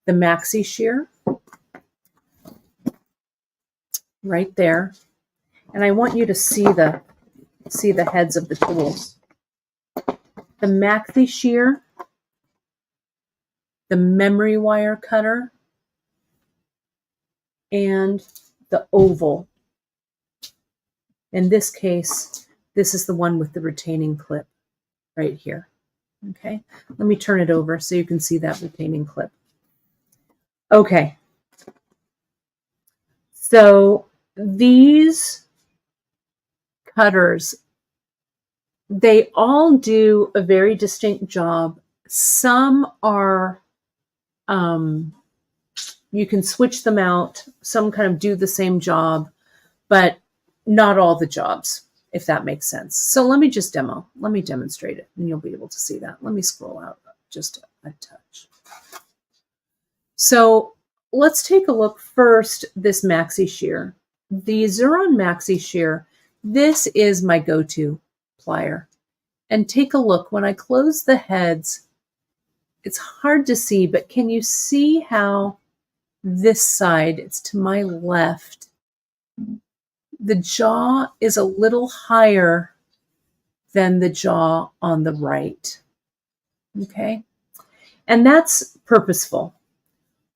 the maxi shear, right there. And I want you to see the heads of the tools. The maxi shear, the memory wire cutter, and the oval. In this case, this is the one with the retaining clip right here. Okay, let me turn it over so you can see that retaining clip. Okay, so these cutters, they all do a very distinct job. Some are, you can switch them out. Some kind of do the same job, but not all the jobs, if that makes sense. So let me just let me demonstrate it, and you'll be able to see that. Let me scroll out just a touch. So let's take a look first, this maxi shear. The Xuron maxi shear, this is my go-to plier. And take a look, when I close the heads, it's hard to see, but can you see how this side, it's to my left, the jaw is a little higher than the jaw on the right, okay? And that's purposeful.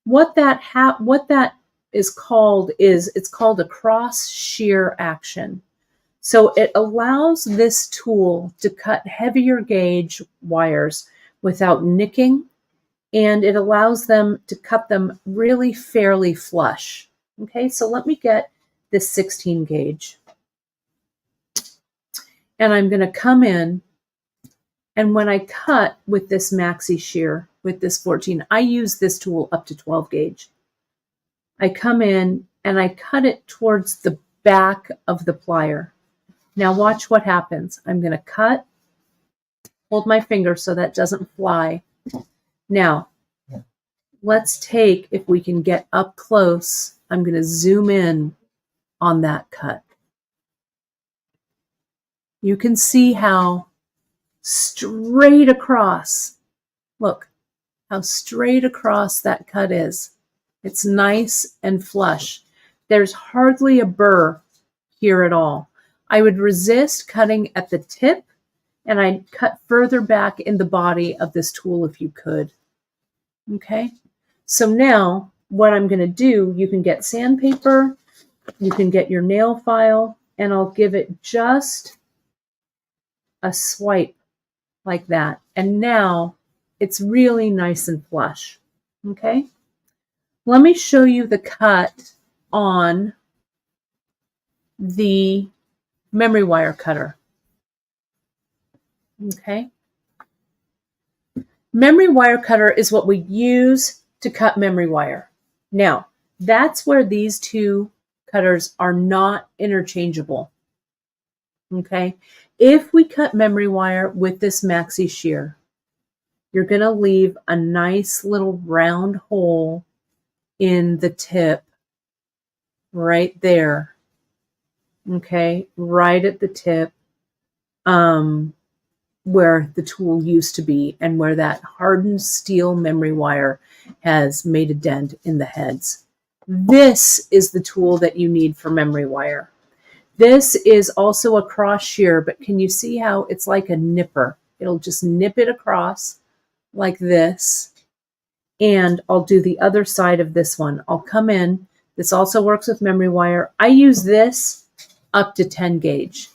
What that is called is it's called a cross shear action. So it allows this tool to cut heavier gauge wires without nicking, and it allows them to cut them really fairly flush. Okay, so let me get this 16 gauge. And I'm going to come in, and when I cut with this maxi shear, with this 14, I use this tool up to 12 gauge. I come in and I cut it towards the back of the plier. Now watch what happens. I'm going to cut, hold my finger so that doesn't fly. Now, let's take, if we can get up close, I'm going to zoom in on that cut. You can see how straight across, look how straight across that cut is. It's nice and flush. There's hardly a burr here at all. I would resist cutting at the tip, and I'd cut further back in the body of this tool if you could. Okay, so now what I'm going to do, you can get sandpaper, you can get your nail file, and I'll give it just a swipe like that. And now it's really nice and flush. Okay, let me show you the cut on the memory wire cutter. Okay. Memory wire cutter is what we use to cut memory wire. Now, that's where these two cutters are not interchangeable. Okay. If we cut memory wire with this maxi shear, you're going to leave a nice little round hole in the tip right there. Okay. Right at the tip. Where the tool used to be and where that hardened steel memory wire has made a dent in the heads. This is the tool that you need for memory wire. This is also a cross shear, but can you see how it's like a nipper? It'll just nip it across like this. And I'll do the other side of this one. I'll come in. This also works with memory wire. I use this up to 10 gauge.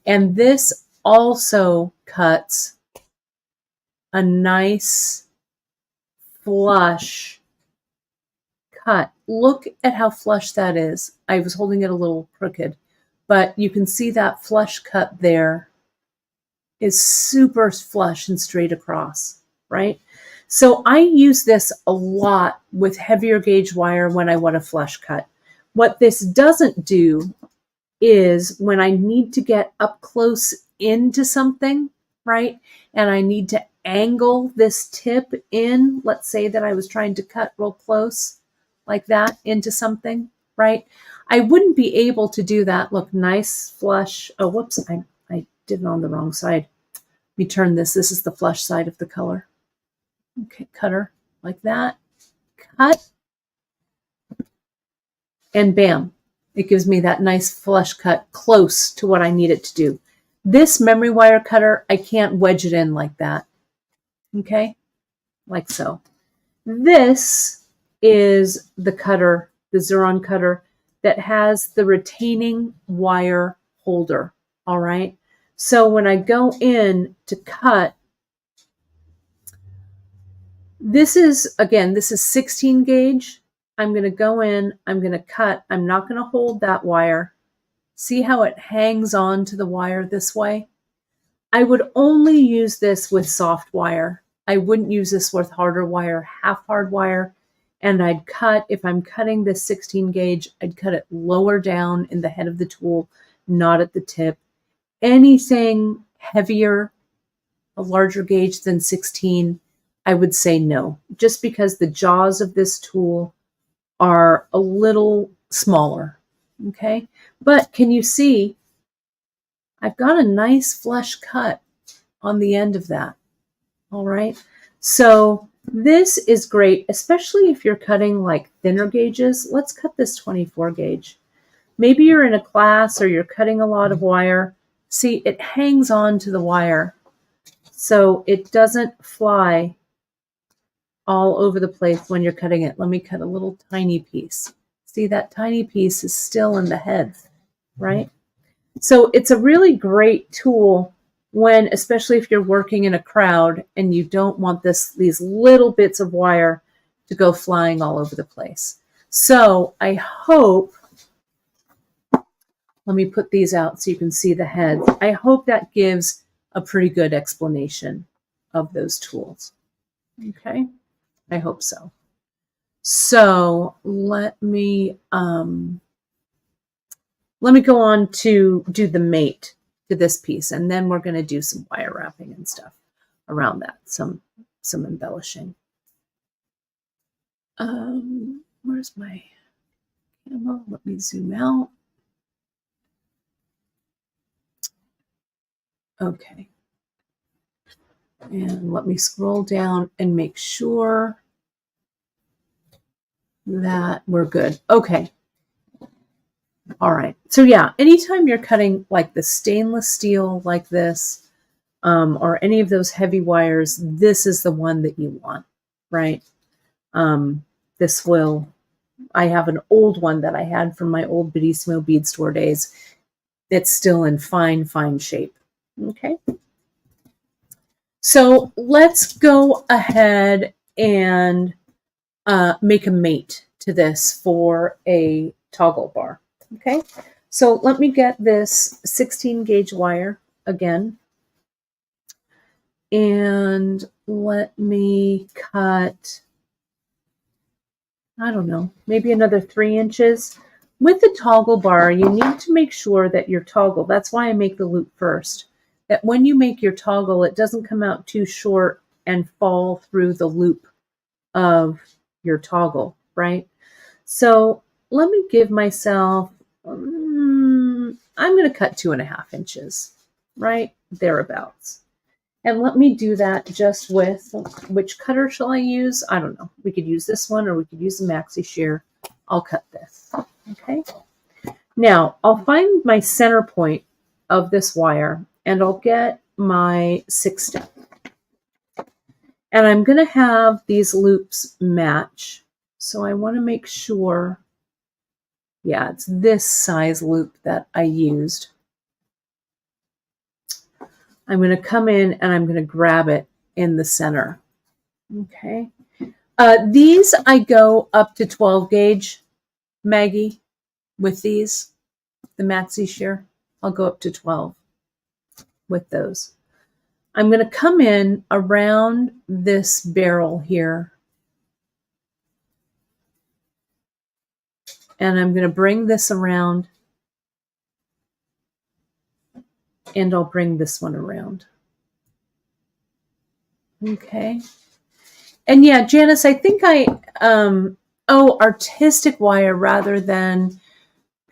And this also cuts a nice flush cut. Look at how flush that is. I was holding it a little crooked, but you can see that flush cut there is super flush and straight across, right? So I use this a lot with heavier gauge wire when I want a flush cut. What this doesn't do is when I need to get up close into something, right? And I need to angle this tip in. Let's say that I was trying to cut real close like that into something, right? I wouldn't be able to do that. Look, nice flush. Oh, whoops, I did it on the wrong side. Let me turn this. This is the flush side of the color. Okay, cutter like that. Cut. And bam. It gives me that nice flush cut close to what I need it to do. This memory wire cutter, I can't wedge it in like that. Okay, like so. This is the cutter, the Xuron cutter, that has the retaining wire holder. All right. So when I go in to cut, this is 16 gauge. I'm going to go in, I'm going to cut. I'm not going to hold that wire. See how it hangs on to the wire this way? I would only use this with soft wire. I wouldn't use this with harder wire, half hard wire. And I'd cut, if I'm cutting this 16 gauge, I'd cut it lower down in the head of the tool, not at the tip. Anything heavier, a larger gauge than 16, I would say no, just because the jaws of this tool are a little smaller, okay? But can you see, I've got a nice flush cut on the end of that, all right? So this is great, especially if you're cutting like thinner gauges. Let's cut this 24 gauge. Maybe you're in a class or you're cutting a lot of wire. See, it hangs on to the wire, so it doesn't fly all over the place when you're cutting it. Let me cut a little tiny piece. See, that tiny piece is still in the head, right? So it's a really great tool when, especially if you're working in a crowd and you don't want these little bits of wire to go flying all over the place. So I hope, let me put these out so you can see the heads. I hope that gives a pretty good explanation of those tools. Okay, I hope so. So let me go on to do the mate to this piece, and then we're going to do some wire wrapping and stuff around that, some embellishing. Where's my camera? Let me zoom out. Okay. And let me scroll down and make sure that we're good. Okay. All right. So yeah, anytime you're cutting like the stainless steel like this, or any of those heavy wires, this is the one that you want, right? This will, I have an old one that I had from my old Beadshop bead store days. It's still in fine, fine shape. Okay. So let's go ahead and make a mate to this for a toggle bar. Okay. So let me get this 16 gauge wire again. And let me cut, I don't know, maybe another 3 inches. With the toggle bar, you need to make sure that your toggle, that's why I make the loop first, that when you make your toggle, it doesn't come out too short and fall through the loop of your toggle, right? So let me give myself, I'm going to cut 2.5 inches, right? Thereabouts. And let me do that just with, which cutter shall I use? I don't know. We could use this one or we could use the maxi shear. I'll cut this. Okay. Now I'll find my center point of this wire and I'll get my 6-step. And I'm going to have these loops match. So I want to make sure, yeah, it's this size loop that I used. I'm going to come in and I'm going to grab it in the center. Okay. These I go up to 12 gauge, Maggie, with these, the maxi shear. I'll go up to 12 with those. I'm going to come in around this barrel here. And I'm going to bring this around. And I'll bring this one around. Okay. And yeah, Janice, I think artistic wire rather than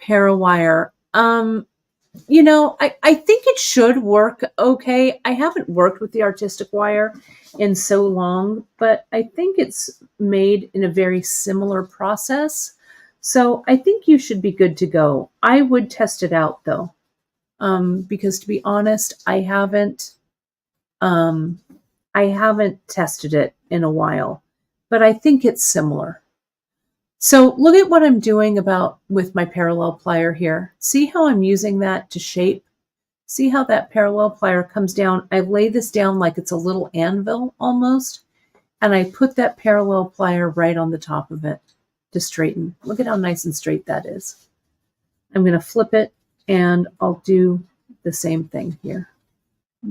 parawire. You know, I think it should work okay. I haven't worked with the artistic wire in so long, but I think it's made in a very similar process. So I think you should be good to go. I would test it out though, because to be honest, I haven't tested it in a while, but I think it's similar. So look at what I'm doing with my parallel plier here. See how I'm using that to shape? See how that parallel plier comes down? I lay this down like it's a little anvil almost, and I put that parallel plier right on the top of it to straighten. Look at how nice and straight that is. I'm going to flip it and I'll do the same thing here.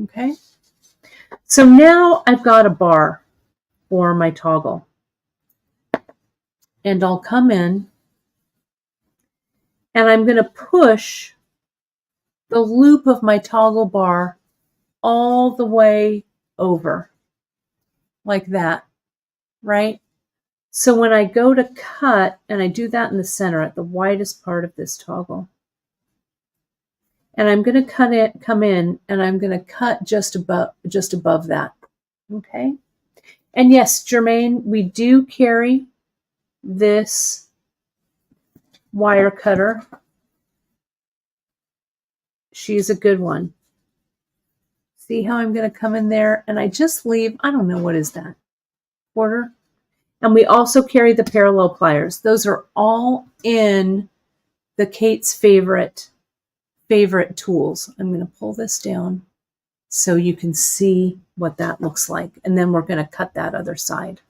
Okay. So now I've got a bar for my toggle. And I'll come in and I'm going to push the loop of my toggle bar all the way over like that, right? So when I go to cut, and I do that in the center at the widest part of this toggle, and I'm going to come in and I'm going to cut just above that. Okay. And yes, Jermaine, we do carry this wire cutter. She's a good one. See how I'm going to come in there and I just leave, I don't know, what is that? 1/4? And we also carry the parallel pliers. Those are all in the Kate's favorite tools. I'm going to pull this down so you can see what that looks like. And then we're going to cut that other side.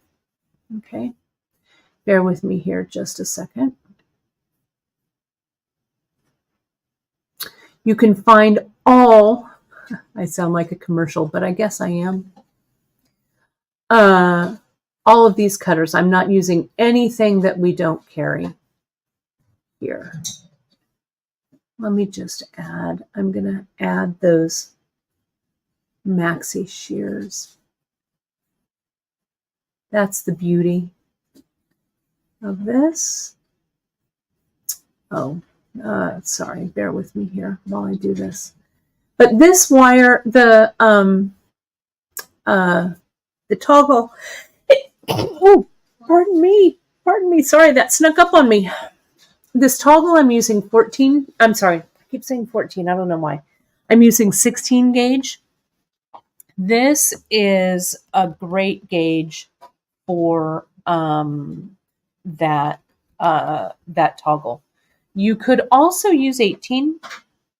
Okay. Bear with me here just a second. You can find all, I sound like a commercial, but I guess I am. All of these cutters. I'm not using anything that we don't carry here. Let me just add, I'm going to add those maxi shears. That's the beauty of this. Oh, sorry, bear with me here while I do this. But this wire, the toggle, oh, pardon me, sorry, that snuck up on me. This toggle I'm using 14, I'm sorry, I keep saying 14, I don't know why. I'm using 16 gauge. This is a great gauge for that toggle. You could also use 18.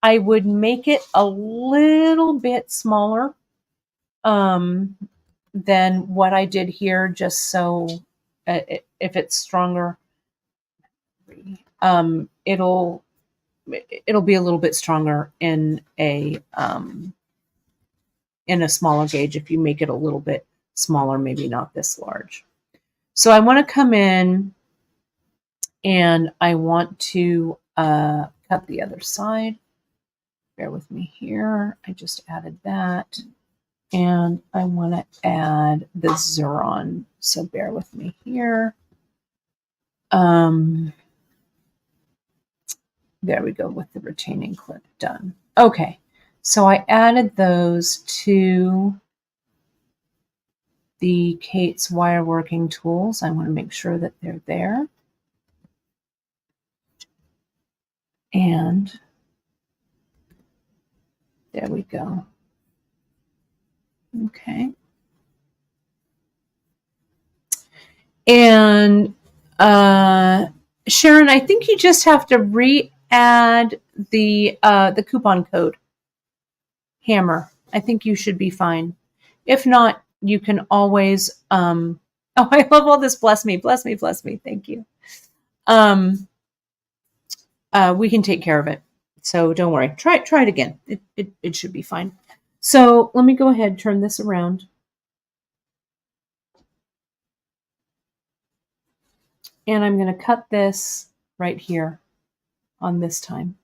I would make it a little bit smaller than what I did here, just so if it's stronger, it'll be a little bit stronger in a smaller gauge. If you make it a little bit smaller, maybe not this large. So I want to come in and I want to cut the other side. Bear with me here. I just added that. And I want to add the Zuron. So bear with me here. There we go with the retaining clip done. Okay, so I added those to the Kate's wire working tools. I want to make sure that they're there. And there we go. Okay. And Sharon, I think you just have to re-add the coupon code hammer. I think you should be fine. If not, you can always oh, I love all this. Bless me. Thank you. We can take care of it. So don't worry. Try it again. It should be fine. So let me go ahead and turn this around. And I'm going to cut this right here on this time.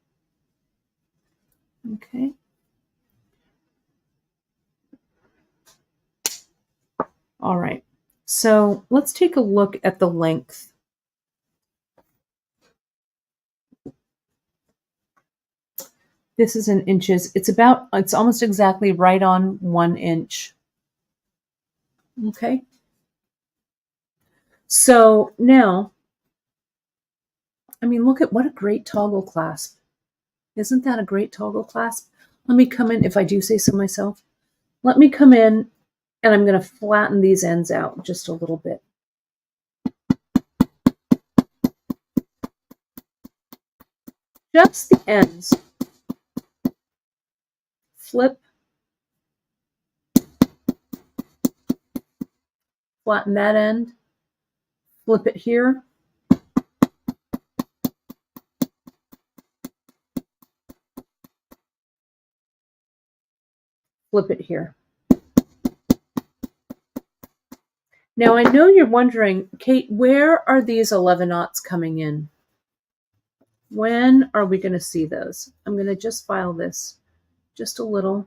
Okay. All right. So let's take a look at the length. This is in inches. It's almost exactly right on 1 inch. Okay. So now, I mean, look at what a great toggle clasp. Isn't that a great toggle clasp? Let me come in, if I do say so myself, let me come in and I'm going to flatten these ends out just a little bit. Just the ends. Flip. Flatten that end. Flip it here. Flip it here. Now I know you're wondering, Kate, where are these 11/0 coming in? When are we going to see those? I'm going to just file this just a little.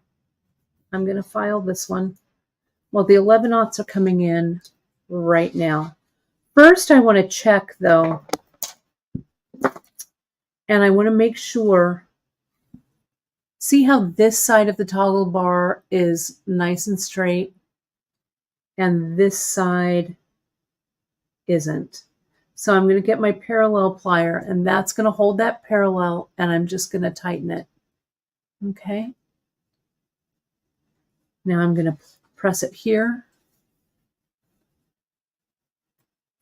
I'm going to file this one. Well, the 11/0 are coming in right now. First, I want to check though, and I want to make sure. See how this side of the toggle bar is nice and straight, and this side isn't. So I'm going to get my parallel plier, and that's going to hold that parallel, and I'm just going to tighten it. Okay. Now I'm going to press it here.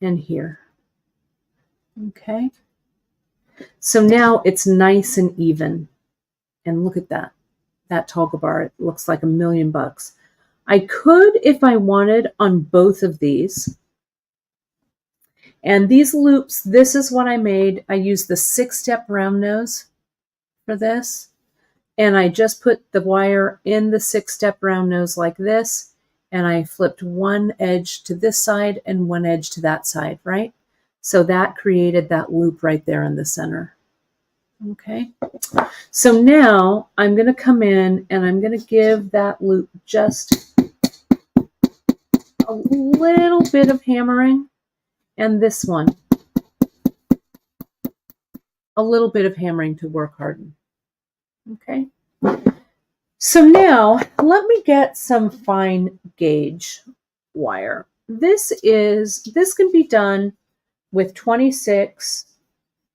and here. Okay. So now it's nice and even. And look at that. That toggle bar, it looks like $1,000,000. I could, if I wanted, on both of these. And these loops, this is what I made. I used the 6-step round nose for this. And I just put the wire in the 6-step round nose like this. And I flipped one edge to this side and one edge to that side, right? So that created that loop right there in the center. Okay. So now I'm going to come in and I'm going to give that loop just a little bit of hammering, and this one a little bit of hammering to work harden. Okay. So now let me get some fine gauge wire. This can be done with 26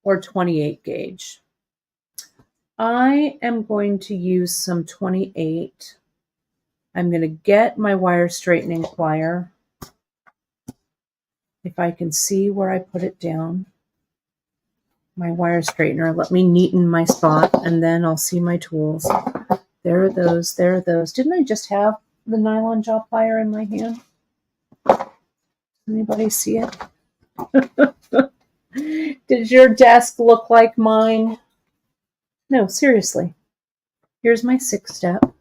or 28 gauge. I am going to use some 28. I'm going to get my wire straightening plier. If I can see where I put it down. My wire straightener. Let me neaten my spot, and then I'll see my tools. There are those. There are those. Didn't I just have the nylon jaw plier in my hand? Anybody see it? Does your desk look like mine? No, seriously. Here's my 6-step.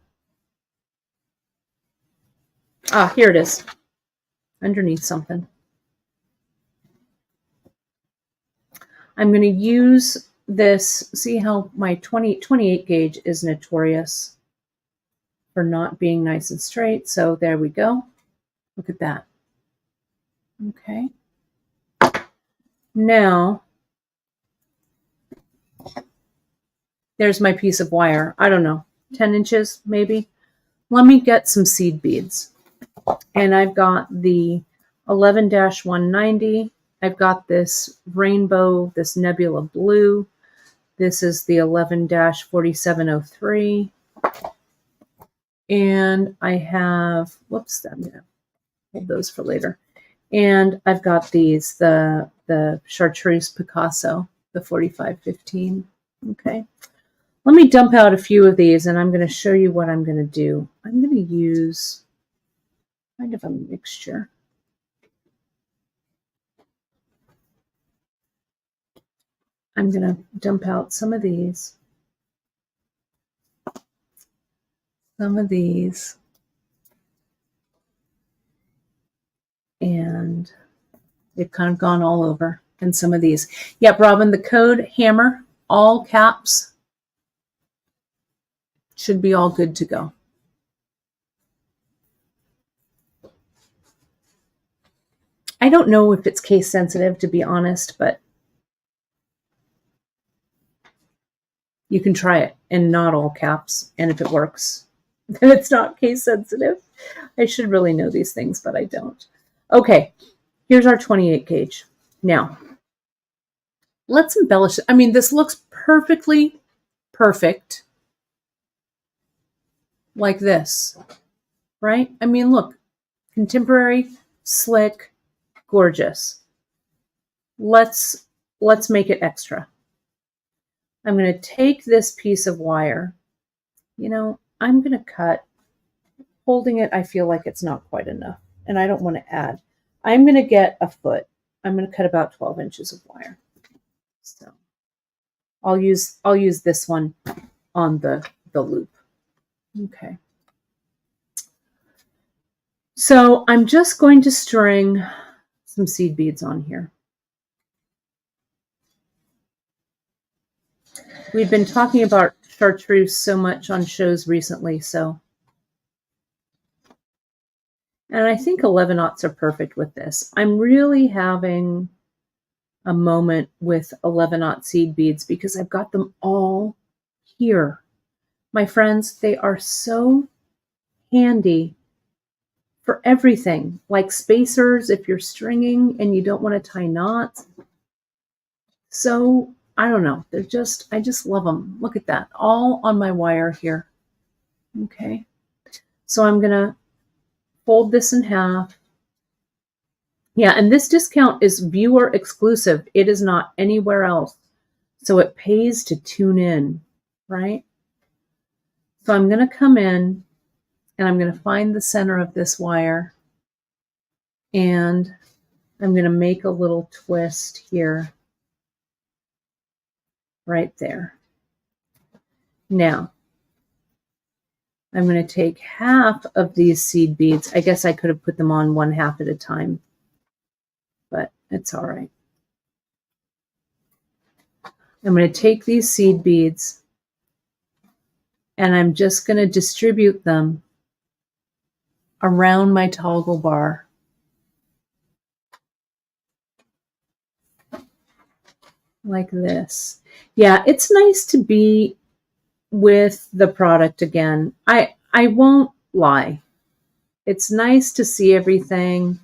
Ah, here it is. Underneath something. I'm going to use this. See how my 28 gauge is notorious for not being nice and straight. So there we go. Look at that. Okay. Now, there's my piece of wire. I don't know, 10 inches maybe. Let me get some seed beads. And I've got the 11-190. I've got this rainbow, this nebula blue. This is the 11-4703. And I have, whoops, I'm going to hold those for later. And I've got these, the Chartreuse Picasso, the 4515. Okay. Let me dump out a few of these, and I'm going to show you what I'm going to do. I'm going to use kind of a mixture. I'm going to dump out some of these, and they've kind of gone all over, and some of these. Yep, Robin, the code hammer, all caps, should be all good to go. I don't know if it's case sensitive, to be honest, but you can try it in not all caps, and if it works, then it's not case sensitive. I should really know these things, but I don't. Okay, here's our 28 gauge. Now, let's embellish it. I mean, this looks perfectly perfect like this, right? I mean, look, contemporary, slick, gorgeous. Let's make it extra. I'm going to take this piece of wire. You know, I'm going to cut. Holding it, I feel like it's not quite enough, and I don't want to add. I'm going to get a foot. I'm going to cut about 12 inches of wire. So I'll use this one on the loop. Okay. So I'm just going to string some seed beads on here. We've been talking about chartreuse so much on shows recently, so. And I think 11-aughts are perfect with this. I'm really having a moment with 11-aught seed beads because I've got them all here. My friends, they are so handy for everything, like spacers if you're stringing and you don't want to tie knots. So, I don't know. I just love them. Look at that. All on my wire here. Okay. So I'm going to fold this in half, Yeah, and this discount is viewer exclusive. It is not anywhere else. So it pays to tune in, right? So I'm going to come in and I'm going to find the center of this wire, and I'm going to make a little twist here, right there. Now, I'm going to take half of these seed beads. I guess I could have put them on one half at a time, but it's all right. I'm going to take these seed beads and I'm just going to distribute them around my toggle bar. Like this. Yeah, it's nice to be with the product again. I won't lie. It's nice to see everything.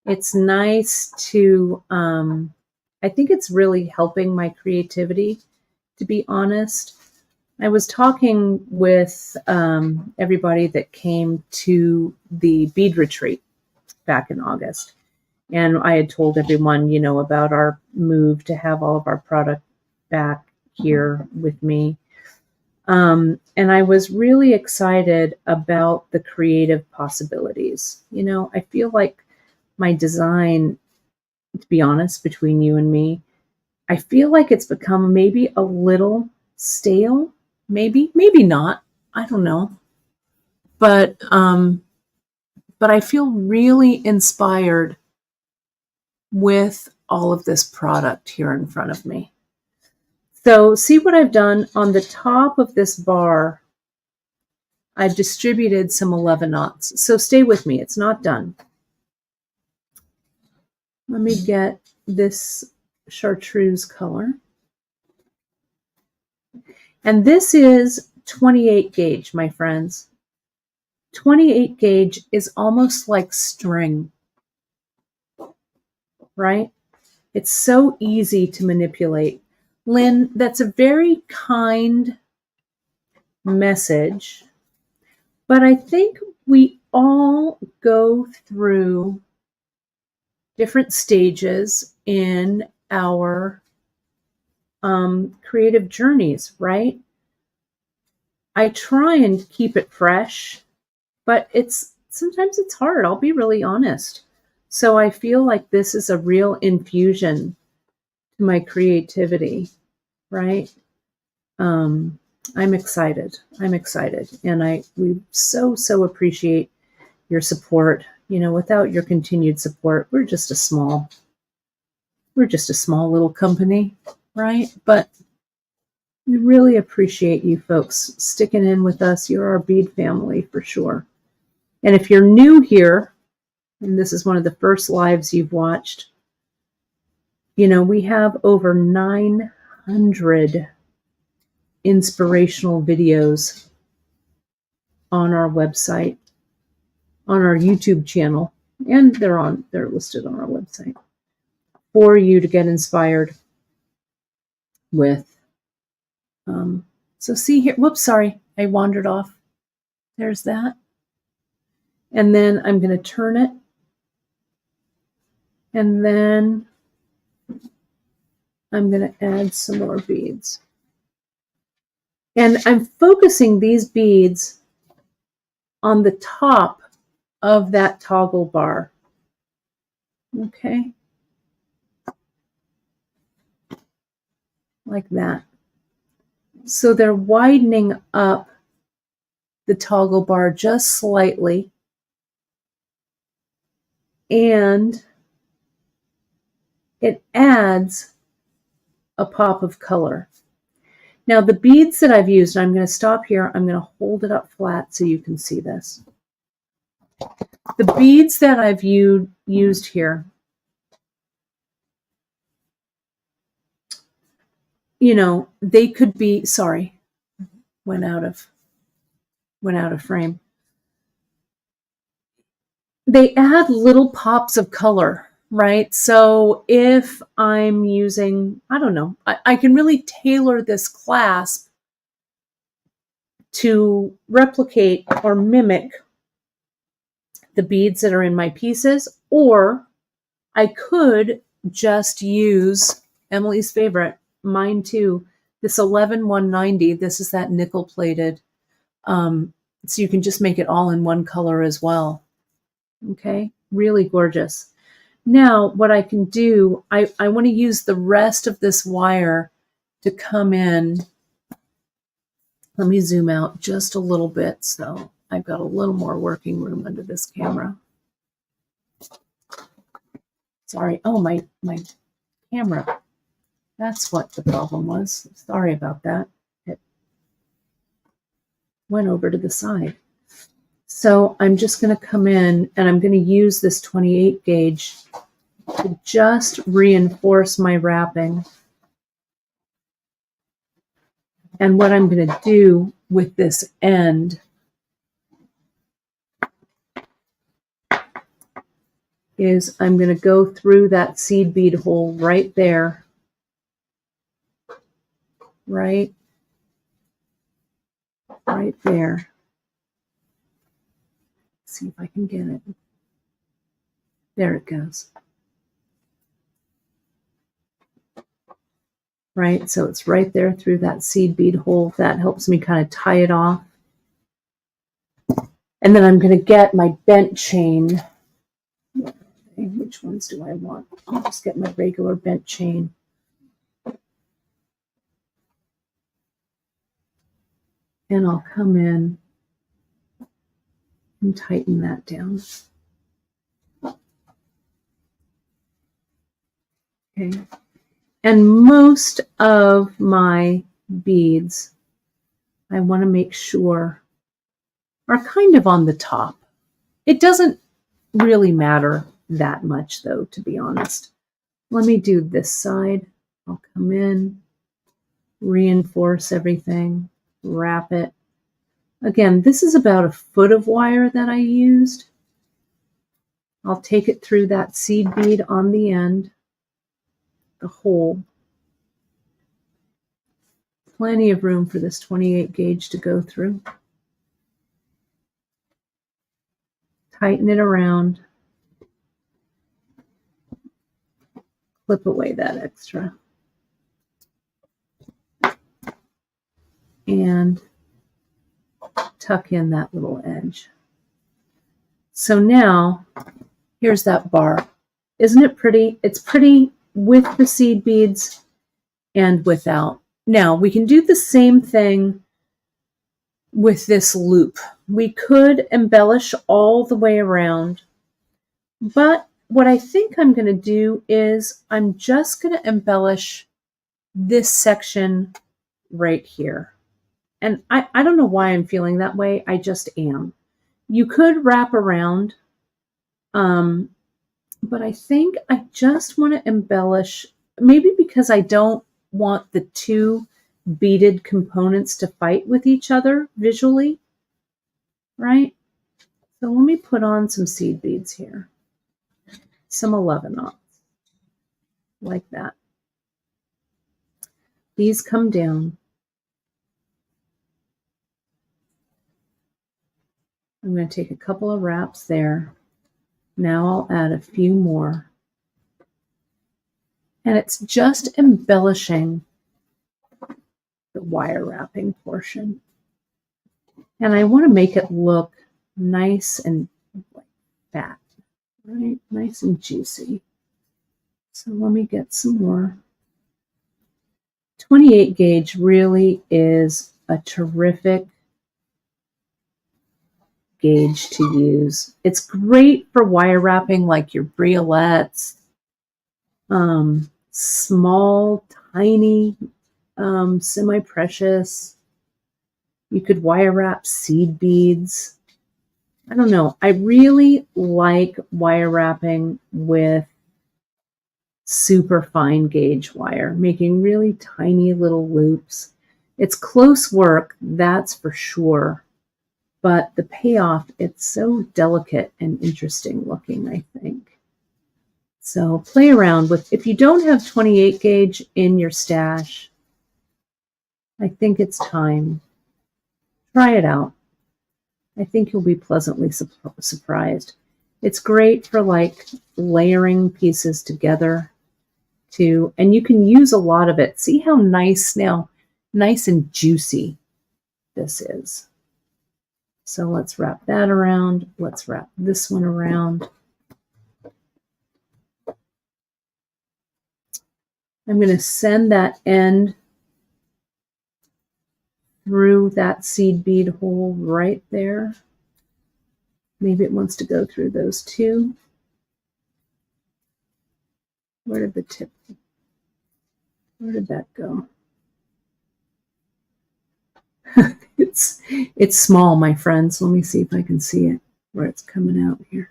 It's nice to, I think it's really helping my creativity, to be honest. I was talking with everybody that came to the bead retreat back in August. And I had told everyone, you know, about our move to have all of our product back here with me. And I was really excited about the creative possibilities. You know, I feel like my design, to be honest, between you and me, I feel like it's become maybe a little stale. Maybe not. I don't know. But I feel really inspired with all of this product here in front of me. So see what I've done on the top of this bar. I've distributed some 11 knots. So stay with me. It's not done. Let me get this chartreuse color. And this is 28 gauge, my friends. 28 gauge is almost like string, right? It's so easy to manipulate. Lynn, that's a very kind message, but I think we all go through different stages in our creative journeys, right? I try and keep it fresh, but sometimes it's hard. I'll be really honest. So I feel like this is a real infusion to my creativity, right? I'm excited. And we so appreciate your support. You know, without your continued support, we're just a small little company, right? But we really appreciate you folks sticking in with us. You're our bead family for sure. And if you're new here, and this is one of the first lives you've watched, you know, we have over 900 inspirational videos on our website, on our YouTube channel, and they're listed on our website for you to get inspired with. So see here, whoops, sorry, I wandered off. There's that. And then I'm going to turn it. And then I'm going to add some more beads. And I'm focusing these beads on the top of that toggle bar. Okay. Like that. So they're widening up the toggle bar just slightly. And it adds a pop of color. Now the beads that I've used, I'm going to stop here. I'm going to hold it up flat so you can see this. The beads that I've used here, you know, they could be, sorry, went out of frame. They add little pops of color, right? So if I'm using, I don't know, I can really tailor this clasp to replicate or mimic the beads that are in my pieces, or I could just use Emily's favorite, mine too, this 11190. This is that nickel plated. So you can just make it all in one color as well. Okay, really gorgeous. Now what I can do, I want to use the rest of this wire to come in. Let me zoom out just a little bit so I've got a little more working room under this camera. Sorry. Oh, my camera. That's what the problem was. Sorry about that. It went over to the side. So I'm just going to come in and I'm going to use this 28 gauge to just reinforce my wrapping. And what I'm going to do with this end is I'm going to go through that seed bead hole right there. Right there. Let's see if I can get it. There it goes. Right, so it's right there through that seed bead hole. That helps me kind of tie it off. And then I'm going to get my bent chain. Which ones do I want? I'll just get my regular bent chain. And I'll come in and tighten that down. Okay. And most of my beads, I want to make sure are kind of on the top. It doesn't really matter that much though, to be honest. Let me do this side. I'll come in, reinforce everything, wrap it. Again, this is about 1 foot of wire that I used. I'll take it through that seed bead on the end, the hole. Plenty of room for this 28 gauge to go through. Tighten it around. Clip away that extra. And tuck in that little edge. So now, here's that bar. Isn't it pretty? It's pretty with the seed beads and without. Now, we can do the same thing with this loop. We could embellish all the way around, but what I think I'm going to do is I'm just going to embellish this section right here. And I don't know why I'm feeling that way. I just am. You could wrap around, but I think I just want to embellish, maybe because I don't want the two beaded components to fight with each other visually, right? So let me put on some seed beads here. Some 11/0, like that. These come down. I'm going to take a couple of wraps there. Now I'll add a few more. And it's just embellishing the wire wrapping portion. And I want to make it look nice and fat, right? Nice and juicy. So let me get some more. 28 gauge really is a terrific gauge to use. It's great for wire wrapping like your briolets, small, tiny, semi-precious. You could wire wrap seed beads. I don't know. I really like wire wrapping with super fine gauge wire, making really tiny little loops. It's close work, that's for sure. But the payoff, it's so delicate and interesting looking, I think. So play around with, if you don't have 28 gauge in your stash, I think it's time. Try it out. I think you'll be pleasantly surprised. It's great for like layering pieces together too. And you can use a lot of it. See how nice now, nice and juicy this is. So let's wrap that around. Let's wrap this one around. I'm going to send that end through that seed bead hole right there. Maybe it wants to go through those two. Where did the tip, where did that go? It's small, my friends. Let me see if I can see it, where it's coming out here.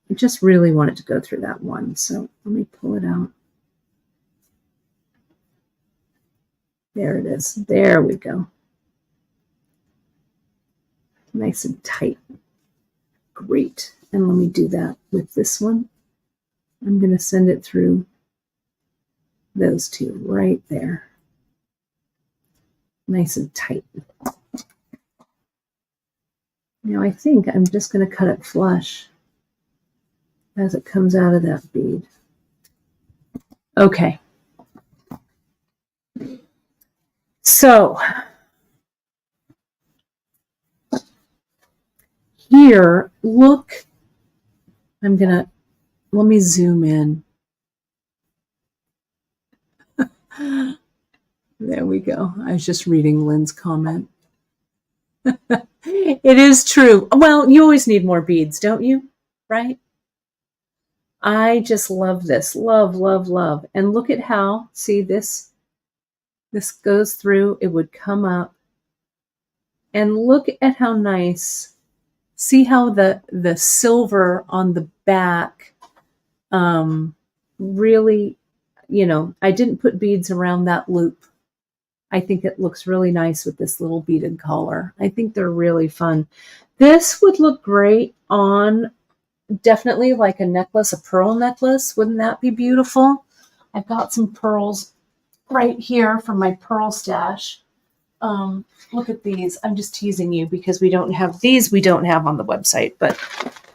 I just really want it to go through that one, so let me pull it out. There it is. There we go. Nice and tight. Great. And let me do that with this one. I'm going to send it through those two right there. Nice and tight. Now I think I'm just going to cut it flush as it comes out of that bead. Okay. So here, look, let me zoom in. There we go. I was just reading Lynn's comment. It is true. Well, you always need more beads, don't you? Right? I just love this. Love, love, love. And look at how, see this goes through, it would come up. And look at how nice. See how the silver on the back really, you know, I didn't put beads around that loop. I think it looks really nice with this little beaded collar. I think they're really fun. This would look great on definitely like a necklace, a pearl necklace. Wouldn't that be beautiful? I've got some pearls right here from my pearl stash. Look at these. I'm just teasing you because we don't have these. We don't have on the website, but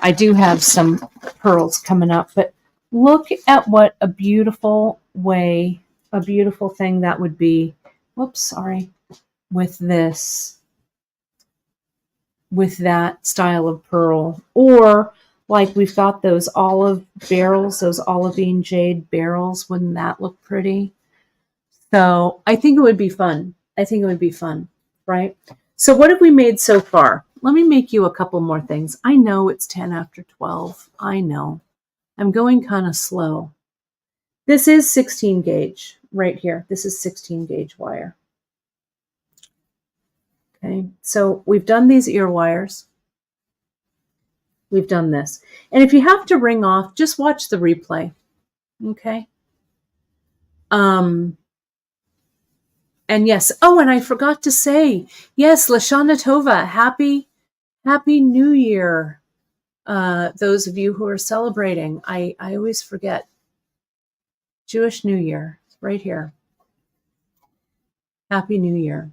I do have some pearls coming up. But look at what a beautiful way, a beautiful thing that would be. Whoops, sorry. With this, with that style of pearl, or like we've got those olive barrels, those olivine jade barrels. Wouldn't that look pretty? So I think it would be fun. I think it would be fun, right? So what have we made so far? Let me make you a couple more things. I know it's 10 after 12. I know. I'm going kind of slow. This is 16 gauge right here. This is 16 gauge wire. Okay, so we've done these ear wires. We've done this. And if you have to ring off, just watch the replay. Okay. And yes, oh, and I forgot to say, yes, Lashana Tova, happy New Year. Those of you who are celebrating, I always forget. Jewish New Year, right here. Happy New Year.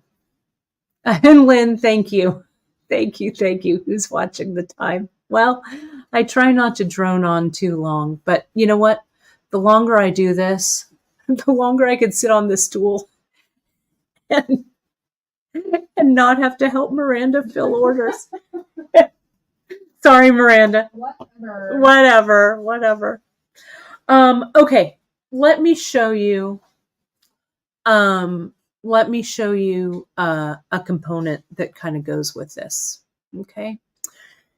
And Lynn, thank you. Thank you, thank you. Who's watching the time? Well, I try not to drone on too long, but you know what? The longer I do this, the longer I can sit on this stool and not have to help Miranda fill orders. Sorry, Miranda. Whatever. Okay, let me show you a component that kind of goes with this. Okay.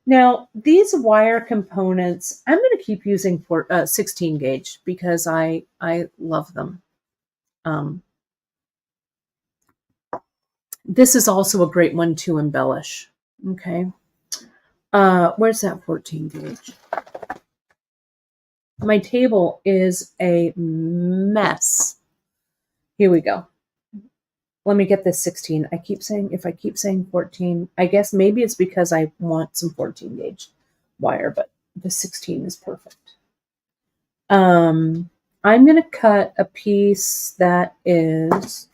Now, these wire components, I'm going to keep using for 16 gauge because I love them. This is also a great one to embellish. Okay. Where's that 14 gauge? My table is a mess. Here we go. Let me get this 16. If I keep saying 14, I guess maybe it's because I want some 14 gauge wire, but the 16 is perfect. I'm going to cut a piece that is,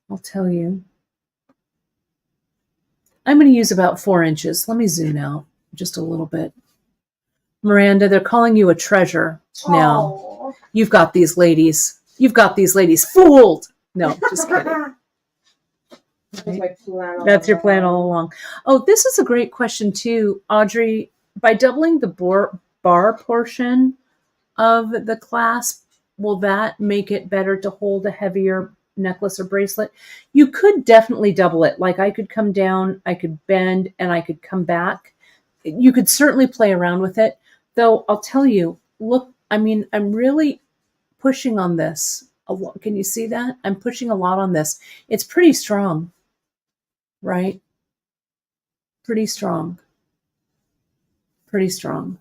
I'll tell you, I'm going to use about 4 inches. Let me zoom out just a little bit. Miranda, they're calling you a treasure now.
Oh.
You've got these ladies. You've got these ladies fooled. No, just kidding.
That's my plan.
That's your plan all along. Oh, this is a great question too, Audrey. By doubling the bar portion of the clasp, will that make it better to hold a heavier necklace or bracelet? You could definitely double it. Like I could come down, I could bend, and I could come back. You could certainly play around with it. Though I'll tell you, look, I mean, I'm really pushing on this. Can you see that? I'm pushing a lot on this. It's pretty strong, right? Pretty strong. Pretty strong.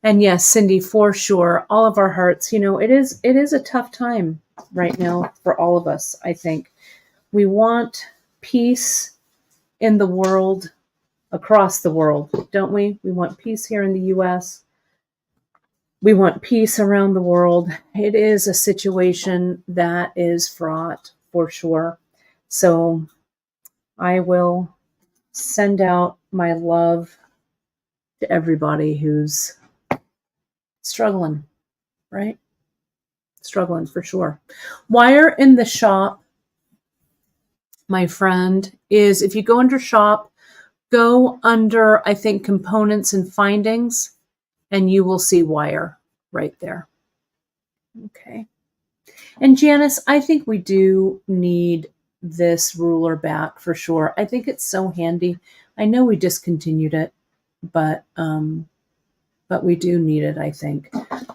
And yes, Cindy, for sure, all of our hearts, you know, it is a tough time right now for all of us, I think. We want peace in the world, across the world, don't we? We want peace here in the US. We want peace around the world. It is a situation that is fraught for sure. So I will send out my love to everybody who's struggling, right? Struggling for sure. Wire in the shop, my friend, is if you go under shop, go under, I think, components and findings, and you will see wire right there. Okay. And Janice, I think we do need this ruler back for sure. I think it's so handy. I know we discontinued it, but we do need it, I think.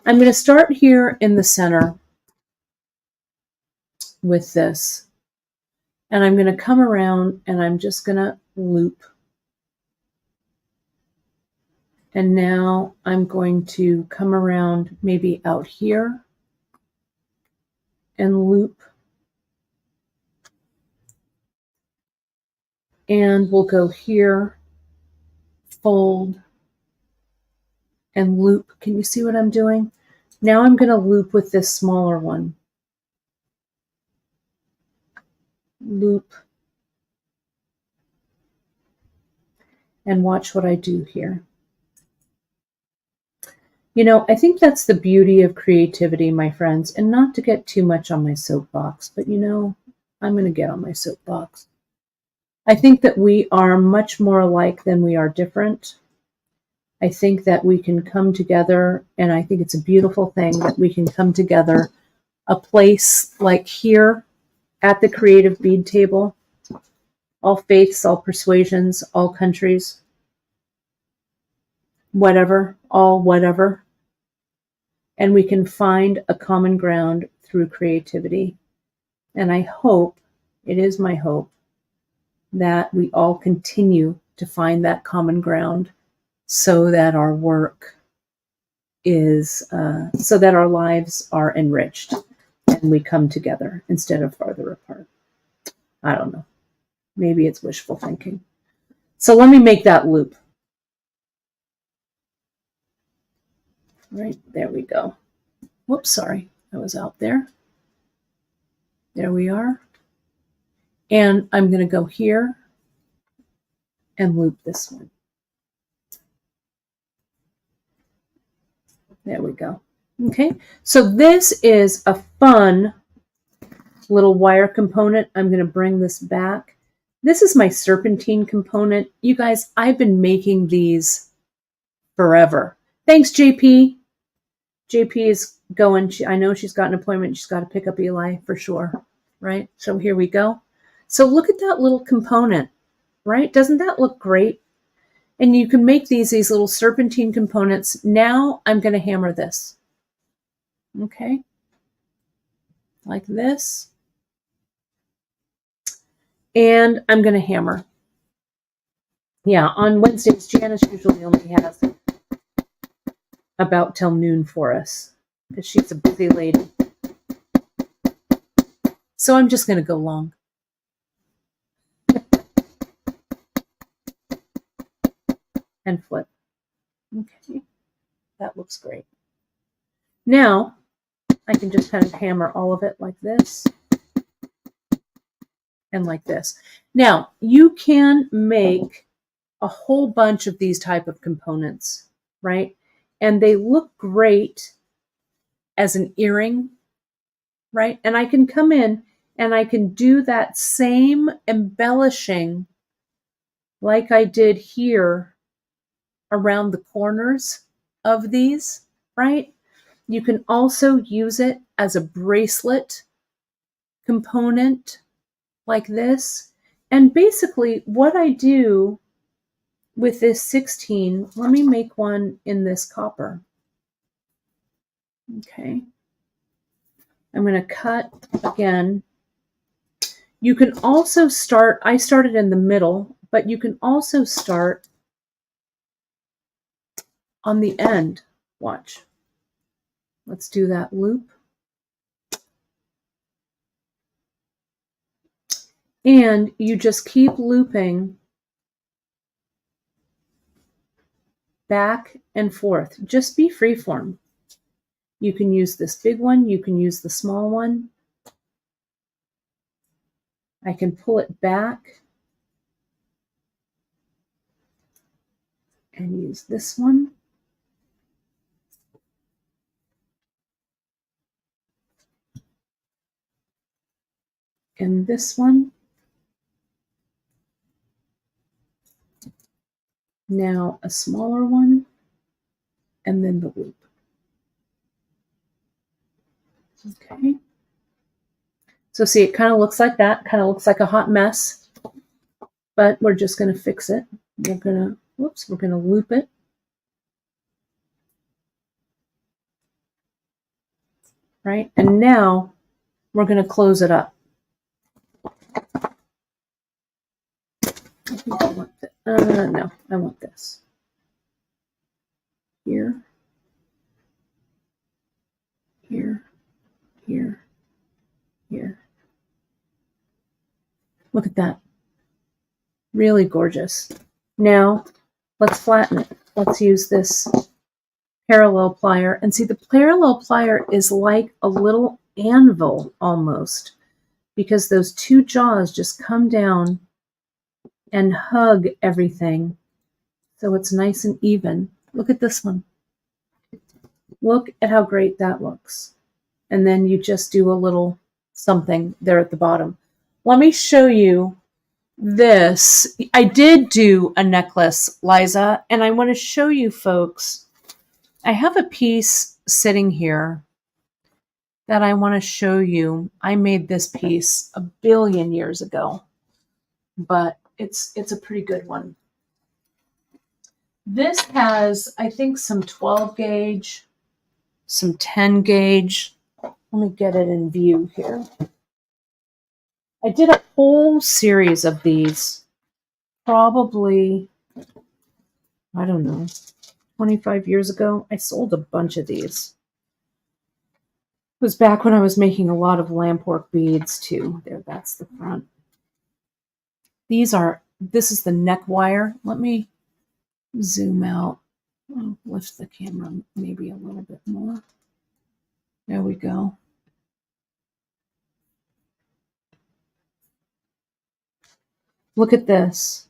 I'm going to start here in the center with this. And I'm going to come around and I'm just going to loop. And now I'm going to come around maybe out here and loop. And we'll go here, fold, and loop. Can you see what I'm doing? Now I'm going to loop with this smaller one. Loop. And watch what I do here. You know, I think that's the beauty of creativity, my friends, and not to get too much on my soapbox, but you know, I'm going to get on my soapbox. I think that we are much more alike than we are different. I think that we can come together, and I think it's a beautiful thing that we can come together, a place like here at the Creative Bead Table, all faiths, all persuasions, all countries, whatever, all whatever. And we can find a common ground through creativity. And I hope, it is my hope, that we all continue to find that common ground so that our work is, so that our lives are enriched and we come together instead of farther apart. I don't know. Maybe it's wishful thinking. So let me make that loop. Right, there we go. Whoops, sorry, I was out there. There we are. And I'm going to go here and loop this one. There we go. Okay, so this is a fun little wire component. I'm going to bring this back. This is my serpentine component. You guys, I've been making these forever. Thanks, JP. JP is going. I know she's got an appointment. She's got to pick up Eli for sure, right? So here we go. So look at that little component, right? Doesn't that look great? And you can make these little serpentine components. Now I'm going to hammer this. Okay. Like this. And I'm going to hammer. Yeah, on Wednesdays, Janice usually only has about till noon for us because she's a busy lady. So I'm just going to go long. And flip. Okay, that looks great. Now, I can just kind of hammer all of it like this and like this. Now, you can make a whole bunch of these type of components, right? And they look great as an earring, right? And I can come in and I can do that same embellishing like I did here around the corners of these, right? You can also use it as a bracelet component like this. And basically what I do with this 16, let me make one in this copper. Okay. I'm going to cut again. You can also start, I started in the middle, but you can also start on the end. Watch. Let's do that loop. And you just keep looping back and forth. Just be freeform. You can use this big one. You can use the small one. I can pull it back and use this one. And this one. Now a smaller one, and then the loop. Okay. So see, it kind of looks like that, kind of looks like a hot mess, but we're just going to fix it. We're going to, whoops, we're going to loop it. Right? And now we're going to close it up. I think I want no, I want this. Here, here, here, here. Look at that. Really gorgeous. Now, let's flatten it. Let's use this parallel plier. And see, the parallel plier is like a little anvil almost, because those two jaws just come down and hug everything. So it's nice and even. Look at this one. Look at how great that looks. And then you just do a little something there at the bottom. Let me show you this. I did do a necklace, Liza, and I want to show you folks. I have a piece sitting here that I want to show you. I made this piece a billion years ago, but it's a pretty good one. This has, I think, some 12 gauge, some 10 gauge. Let me get it in view here. I did a whole series of these, probably, I don't know, 25 years ago. I sold a bunch of these. It was back when I was making a lot of lamp work beads too. There, that's the front. This is the neck wire. Let me zoom out. I'll lift the camera maybe a little bit more. There we go. Look at this,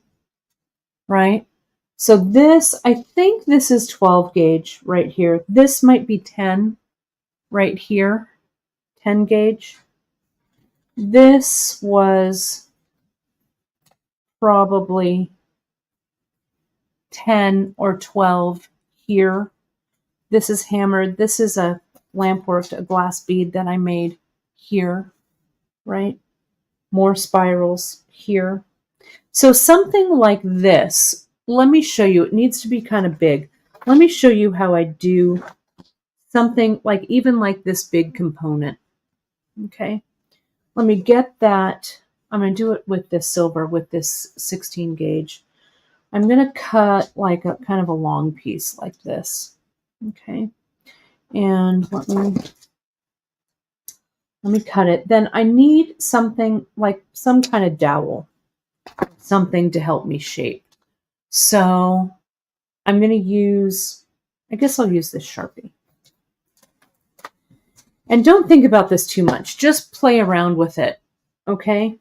right? So this, I think this is 12 gauge right here. This might be 10 right here, 10 gauge. This was probably 10 or 12 here. This is hammered. This is a lamp worked, a glass bead that I made here, right? More spirals here. So something like this, let me show you. It needs to be kind of big. Let me show you how I do something like even like this big component. Okay. Let me get that. I'm going to do it with this silver, with this 16 gauge. I'm going to cut like a kind of a long piece like this. Okay. And let me cut it. Then I need something like some kind of dowel, something to help me shape. So I'm going to use, I guess I'll use this Sharpie. And don't think about this too much. Just play around with it, okay?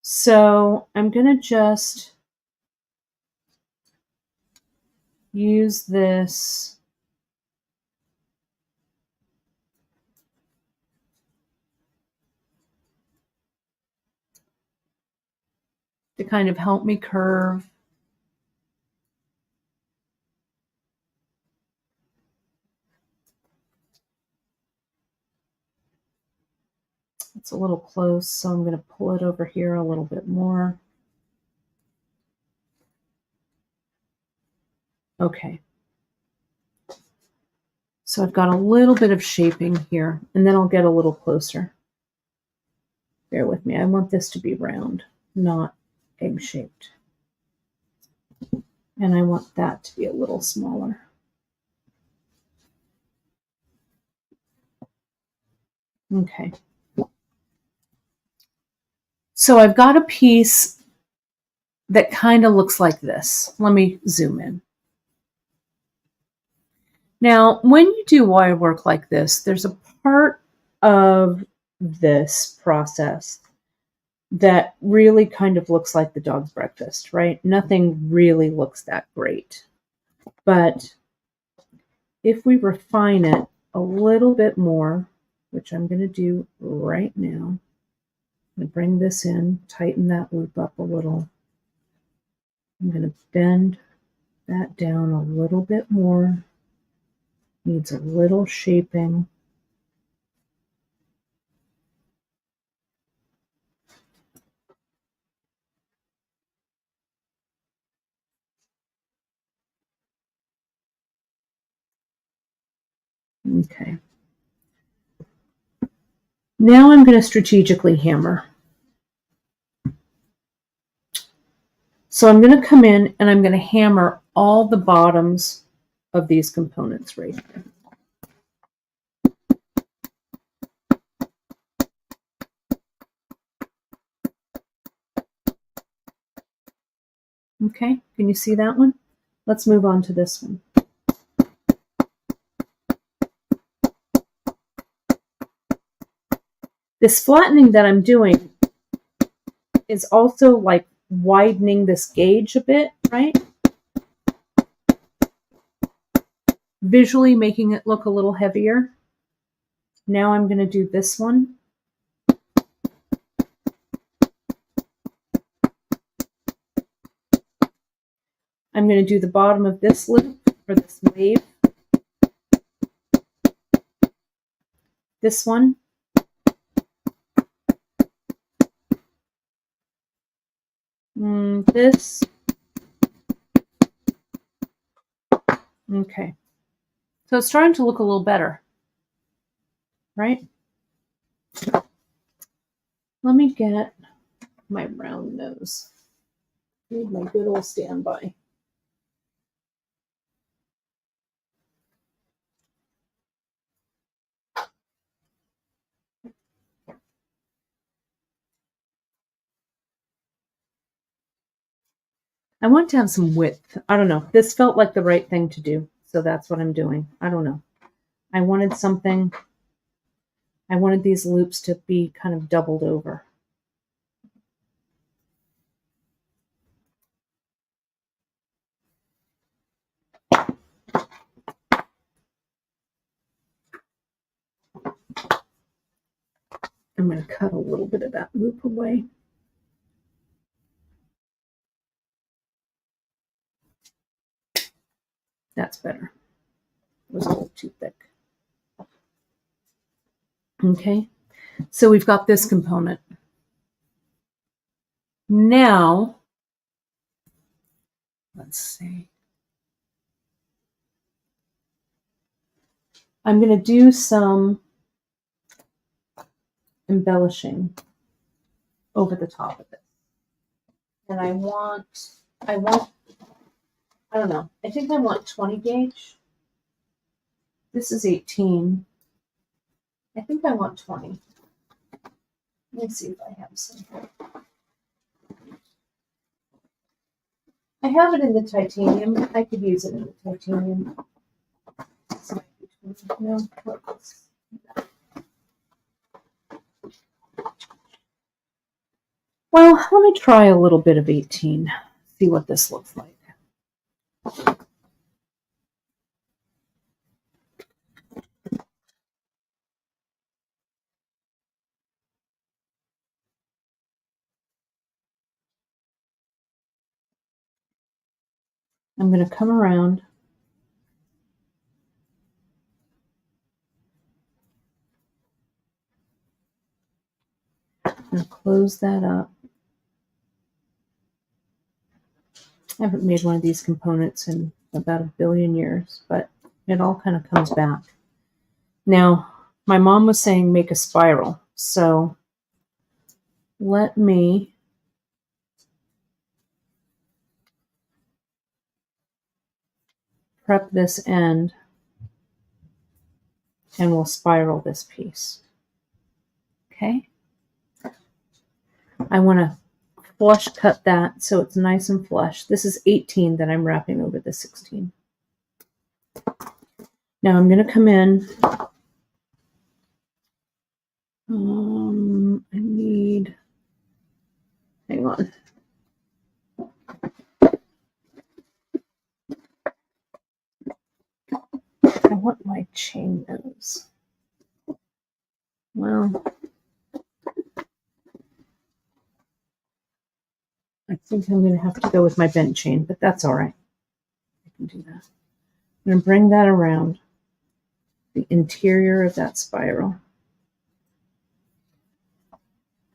So I'm going to just use this to kind of help me curve. It's a little close, so I'm going to pull it over here a little bit more. Okay. So I've got a little bit of shaping here, and then I'll get a little closer. Bear with me. I want this to be round, not egg-shaped. And I want that to be a little smaller. Okay. So I've got a piece that kind of looks like this. Let me zoom in. Now, when you do wire work like this, there's a part of this process that really kind of looks like the dog's breakfast, right? Nothing really looks that great. But if we refine it a little bit more, which I'm going to do right now, I'm going to bring this in, tighten that loop up a little. I'm going to bend that down a little bit more. Needs a little shaping. Okay. Now I'm going to strategically hammer. So I'm going to come in and I'm going to hammer all the bottoms of these components right here. Okay, can you see that one? Let's move on to this one. This flattening that I'm doing is also like widening this gauge a bit, right? Visually making it look a little heavier. Now I'm going to do this one. I'm going to do the bottom of this loop for this wave. This one. This. Okay. So it's starting to look a little better, right? Let me get my round nose. Need my good old standby. I want to have some width. I don't know. This felt like the right thing to do, so that's what I'm doing. I don't know. I wanted something. I wanted these loops to be kind of doubled over. I'm going to cut a little bit of that loop away. That's better. It was a little too thick. Okay, so we've got this component. Now, let's see. I'm going to do some embellishing over the top of it. And I don't know, I think I want 20 gauge. This is 18. I think I want 20. Let me see if I have some. I have it in the titanium. I could use it in the titanium. No, Well, let me try a little bit of 18, see what this looks like. I'm going to come around and close that up. I haven't made one of these components in about 1 billion years, but it all kind of comes back. Now, my mom was saying make a spiral, so let me prep this end and we'll spiral this piece. Okay? I want to flush cut that so it's nice and flush. This is 18 that I'm wrapping over the 16. Now I'm going to come in. I need, hang on. I want my chain nose. Well, I think I'm going to have to go with my bent chain, but that's all right. I can do that. I'm going to bring that around the interior of that spiral.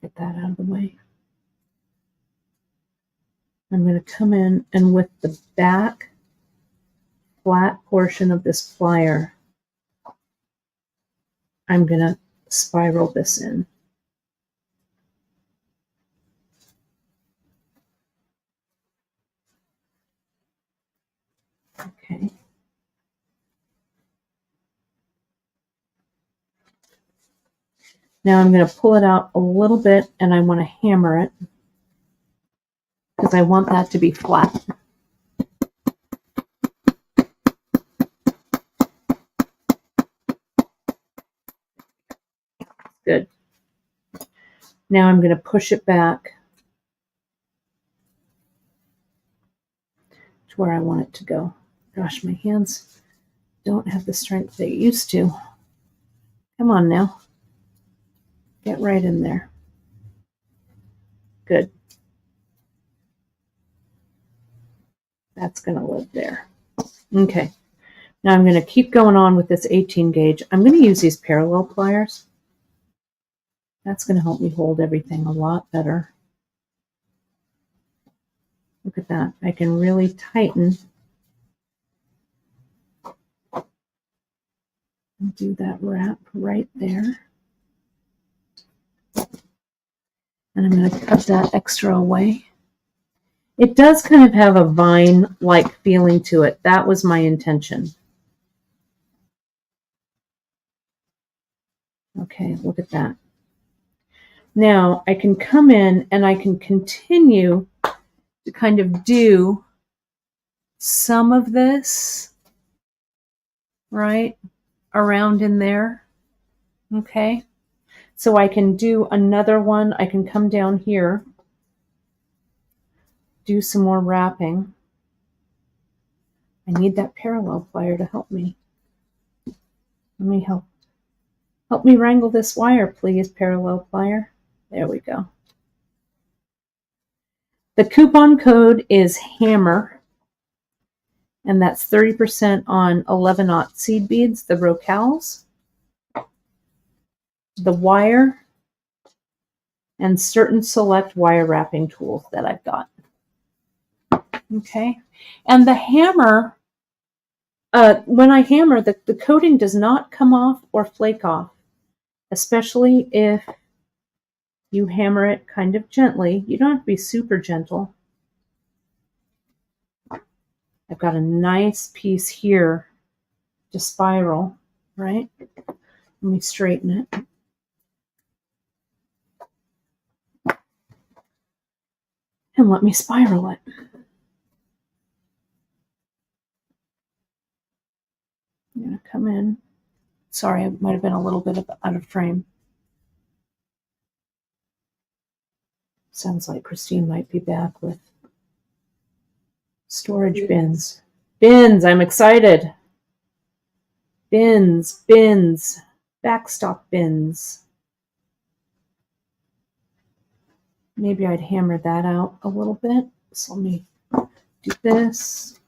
Get that out of the way. I'm going to come in and with the back flat portion of this plier, I'm going to spiral this in. Okay. Now I'm going to pull it out a little bit and I want to hammer it because I want that to be flat. Good. Now I'm going to push it back to where I want it to go. Gosh, my hands don't have the strength they used to. Come on now. Get right in there. Good. That's going to live there. Okay. Now I'm going to keep going on with this 18 gauge. I'm going to use these parallel pliers. That's going to help me hold everything a lot better. Look at that. I can really tighten and do that wrap right there. And I'm going to cut that extra away. It does kind of have a vine-like feeling to it. That was my intention. Okay, look at that. Now I can come in and I can continue to kind of do some of this right around in there. Okay, so I can do another one. I can come down here, do some more wrapping. I need that parallel plier to help me. Let me help me wrangle this wire, please, parallel plier. There we go. The coupon code is HAMMER, and that's 30% on 11-aught seed beads, the Rocals, the wire, and certain select wire wrapping tools that I've got. Okay, and the hammer, when I hammer, the coating does not come off or flake off, especially if you hammer it kind of gently. You don't have to be super gentle. I've got a nice piece here to spiral, right? Let me straighten it. And let me spiral it. I'm going to come in. Sorry, I might have been a little bit out of frame. Sounds like Christine might be back with storage bins. Bins, I'm excited. Bins, backstop bins. Maybe I'd hammer that out a little bit. So let me do this.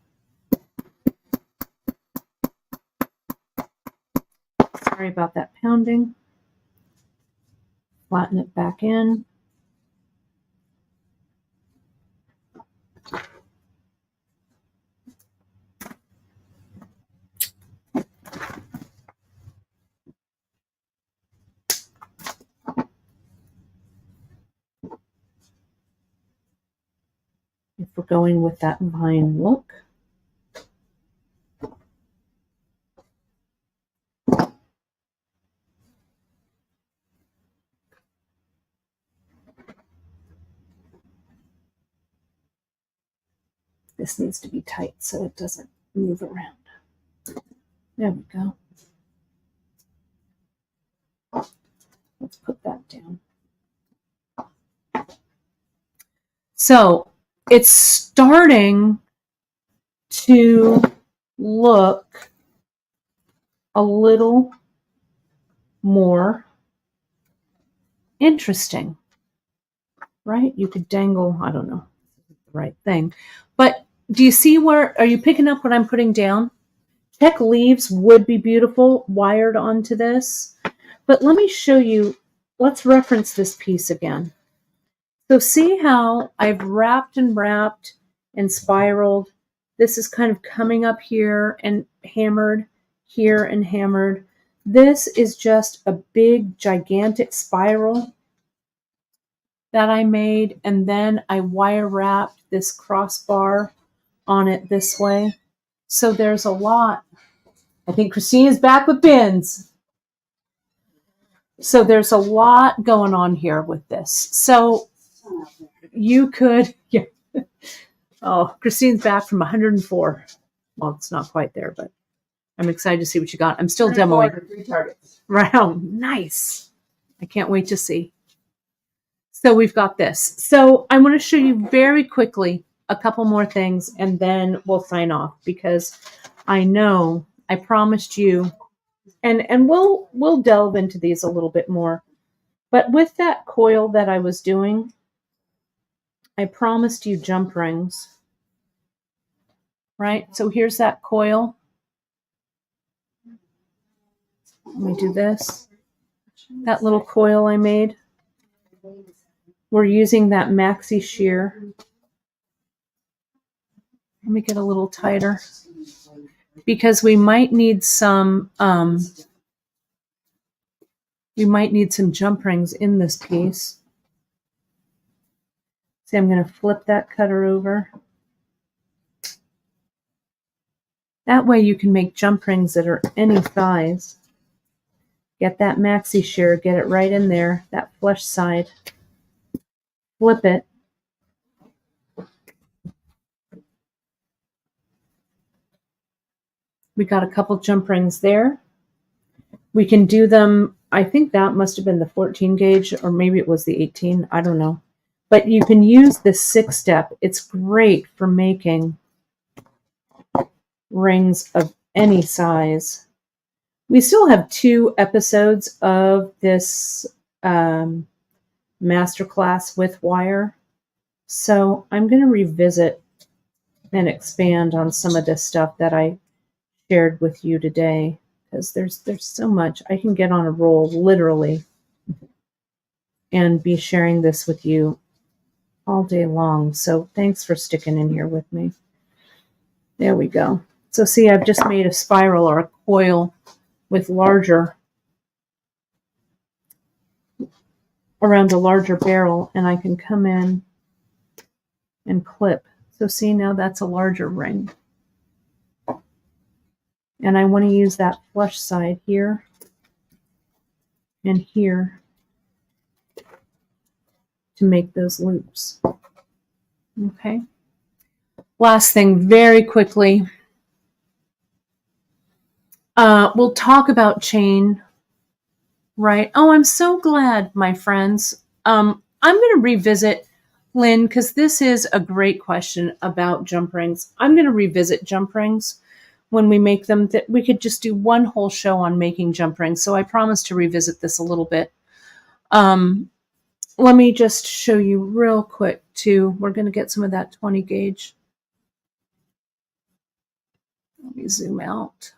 Sorry about that pounding. Flatten it back in. If we're going with that vine look. This needs to be tight so it doesn't move around. There we go. Let's put that down. So it's starting to look a little more interesting, right? You could dangle, I don't know, the right thing. But do you see where, are you picking up what I'm putting down? Check leaves would be beautiful wired onto this. But let me show you, let's reference this piece again. So see how I've wrapped and spiraled. This is kind of coming up here and hammered here and hammered. This is just a big, gigantic spiral that I made, and then I wire wrapped this crossbar on it this way. So there's a lot. I think Christine is back with bins. So there's a lot going on here with this. So you could, yeah. Oh, Christine's back from 104. Well, it's not quite there, but I'm excited to see what you got. I'm still demoing.
3 targets.
Round. Nice. I can't wait to see. So we've got this. So I want to show you very quickly a couple more things, and then we'll sign off, because I know I promised you, and we'll delve into these a little bit more. But with that coil that I was doing, I promised you jump rings, right? So here's that coil. Let me do this. That little coil I made. We're using that maxi shear. Let me get a little tighter, because we might need some jump rings in this piece. See, I'm going to flip that cutter over. That way you can make jump rings that are any size. Get that maxi shear, get it right in there, that flush side. Flip it. We got a couple jump rings there. We can do them, I think that must have been the 14 gauge, or maybe it was the 18, I don't know. But you can use this 6-step. It's great for making rings of any size. We still have 2 episodes of this masterclass with wire. So I'm going to revisit and expand on some of this stuff that I shared with you today, because there's so much. I can get on a roll, literally, and be sharing this with you all day long. So thanks for sticking in here with me. There we go. So see, I've just made a spiral or a coil with larger, around a larger barrel, and I can come in and clip. So see, now that's a larger ring. And I want to use that flush side here and here to make those loops. Okay. Last thing, very quickly. We'll talk about chain, right? Oh, I'm so glad, my friends. I'm going to revisit Lynn, because this is a great question about jump rings. I'm going to revisit jump rings when we make them. That we could just do one whole show on making jump rings. So I promise to revisit this a little bit. Let me just show you real quick too. We're going to get some of that 20 gauge. Let me zoom out.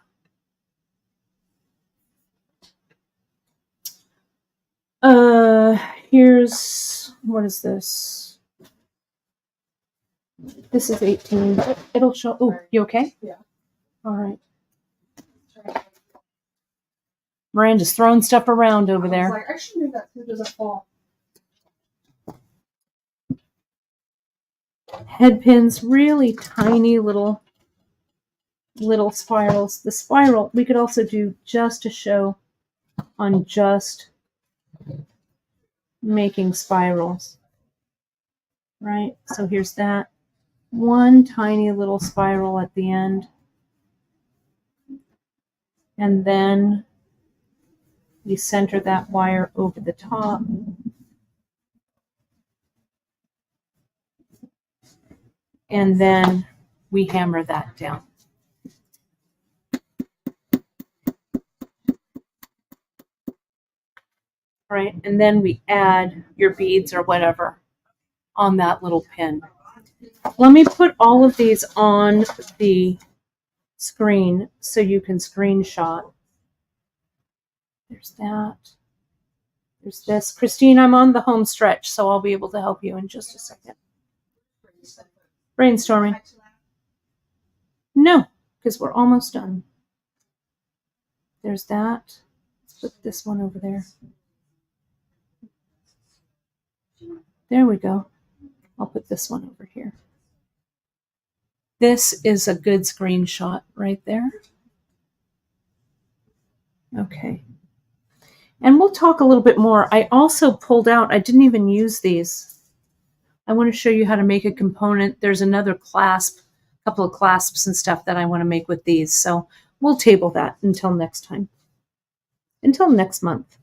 Here's, what is this? This is 18. It'll show. Oh, you okay?
Yeah.
All right. Miranda's throwing stuff around over there.
I was like, I should move that food doesn't fall.
Head pins, really tiny little spirals. The spiral, we could also do just a show on just making spirals. Right? So here's that. One tiny little spiral at the end. And then we center that wire over the top. And then we hammer that down. Right? And then we add your beads or whatever on that little pin. Let me put all of these on the screen so you can screenshot. There's that. There's this. Christine, I'm on the home stretch, so I'll be able to help you in just a second. Brainstorming. No, because we're almost done. There's that. Let's put this one over there. There we go. I'll put this one over here. This is a good screenshot right there. Okay. And we'll talk a little bit more. I also pulled out, I didn't even use these. I want to show you how to make a component. There's another clasp, a couple of clasps and stuff that I want to make with these. So we'll table that until next time. Until next month.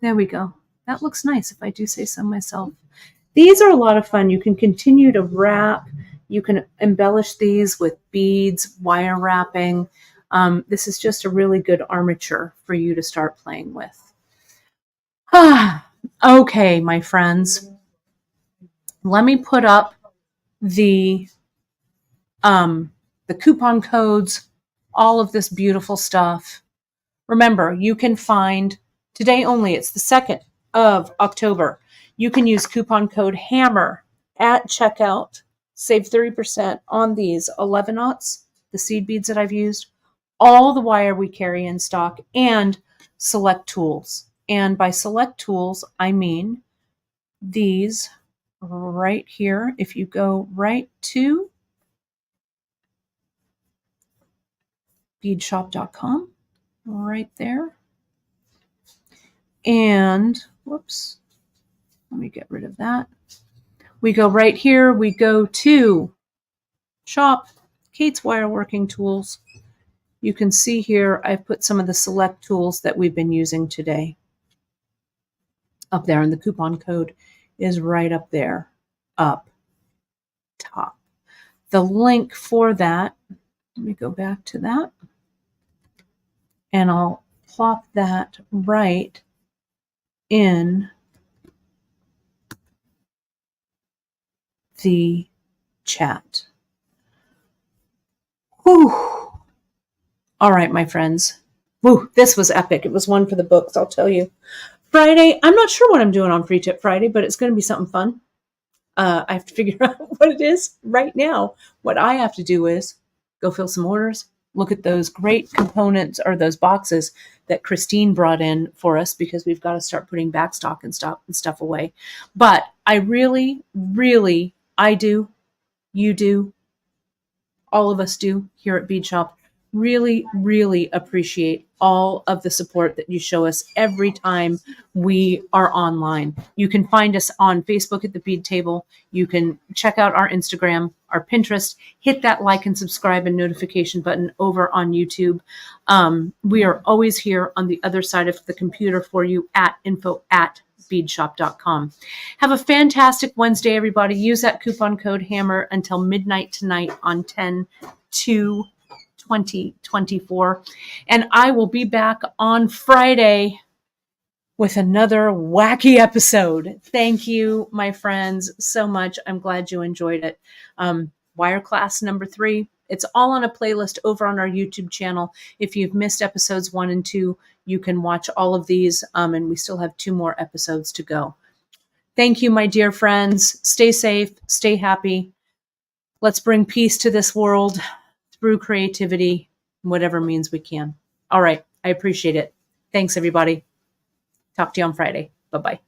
There we go. That looks nice if I do say so myself. These are a lot of fun. You can continue to wrap. You can embellish these with beads, wire wrapping. This is just a really good armature for you to start playing with. Okay, my friends. Let me put up the coupon codes, all of this beautiful stuff. Remember, you can find, today only, it's the 2nd of October. You can use coupon code HAMMER at checkout. Save 30% on these 11-aughts, the seed beads that I've used, all the wire we carry in stock, and select tools. And by select tools, I mean these right here. If you go right to beadshop.com, right there. And, whoops, let me get rid of that. We go right here. We go to Shop, Kate's Wireworking Tools. You can see here I've put some of the select tools that we've been using today up there, and the coupon code is right up there, up top. The link for that, let me go back to that, and I'll plop that right in the chat. Whew. All right, my friends. Whew, this was epic. It was one for the books, I'll tell you. Friday, I'm not sure what I'm doing on Free Tip Friday, but it's going to be something fun. I have to figure out what it is right now. What I have to do is go fill some orders, look at those great components or those boxes that Christine brought in for us, because we've got to start putting back stock and stuff away. But I really, really, I do, you do, all of us do here at Beadshop, really, really appreciate all of the support that you show us every time we are online. You can find us on Facebook at the Bead Table. You can check out our Instagram, our Pinterest, hit that like and subscribe and notification button over on YouTube. We are always here on the other side of the computer for you at info@ beadshop.com. Have a fantastic Wednesday, everybody. Use that coupon code HAMMER until midnight tonight on 10/2/2024. And I will be back on Friday with another wacky episode. Thank you, my friends, so much. I'm glad you enjoyed it. Wire class number 3. It's all on a playlist over on our YouTube channel. If you've missed episodes 1 and 2, you can watch all of these, and we still have 2 more episodes to go. Thank you, my dear friends. Stay safe, stay happy. Let's bring peace to this world through creativity, whatever means we can. All right, I appreciate it. Thanks, everybody. Talk to you on Friday. Bye-bye.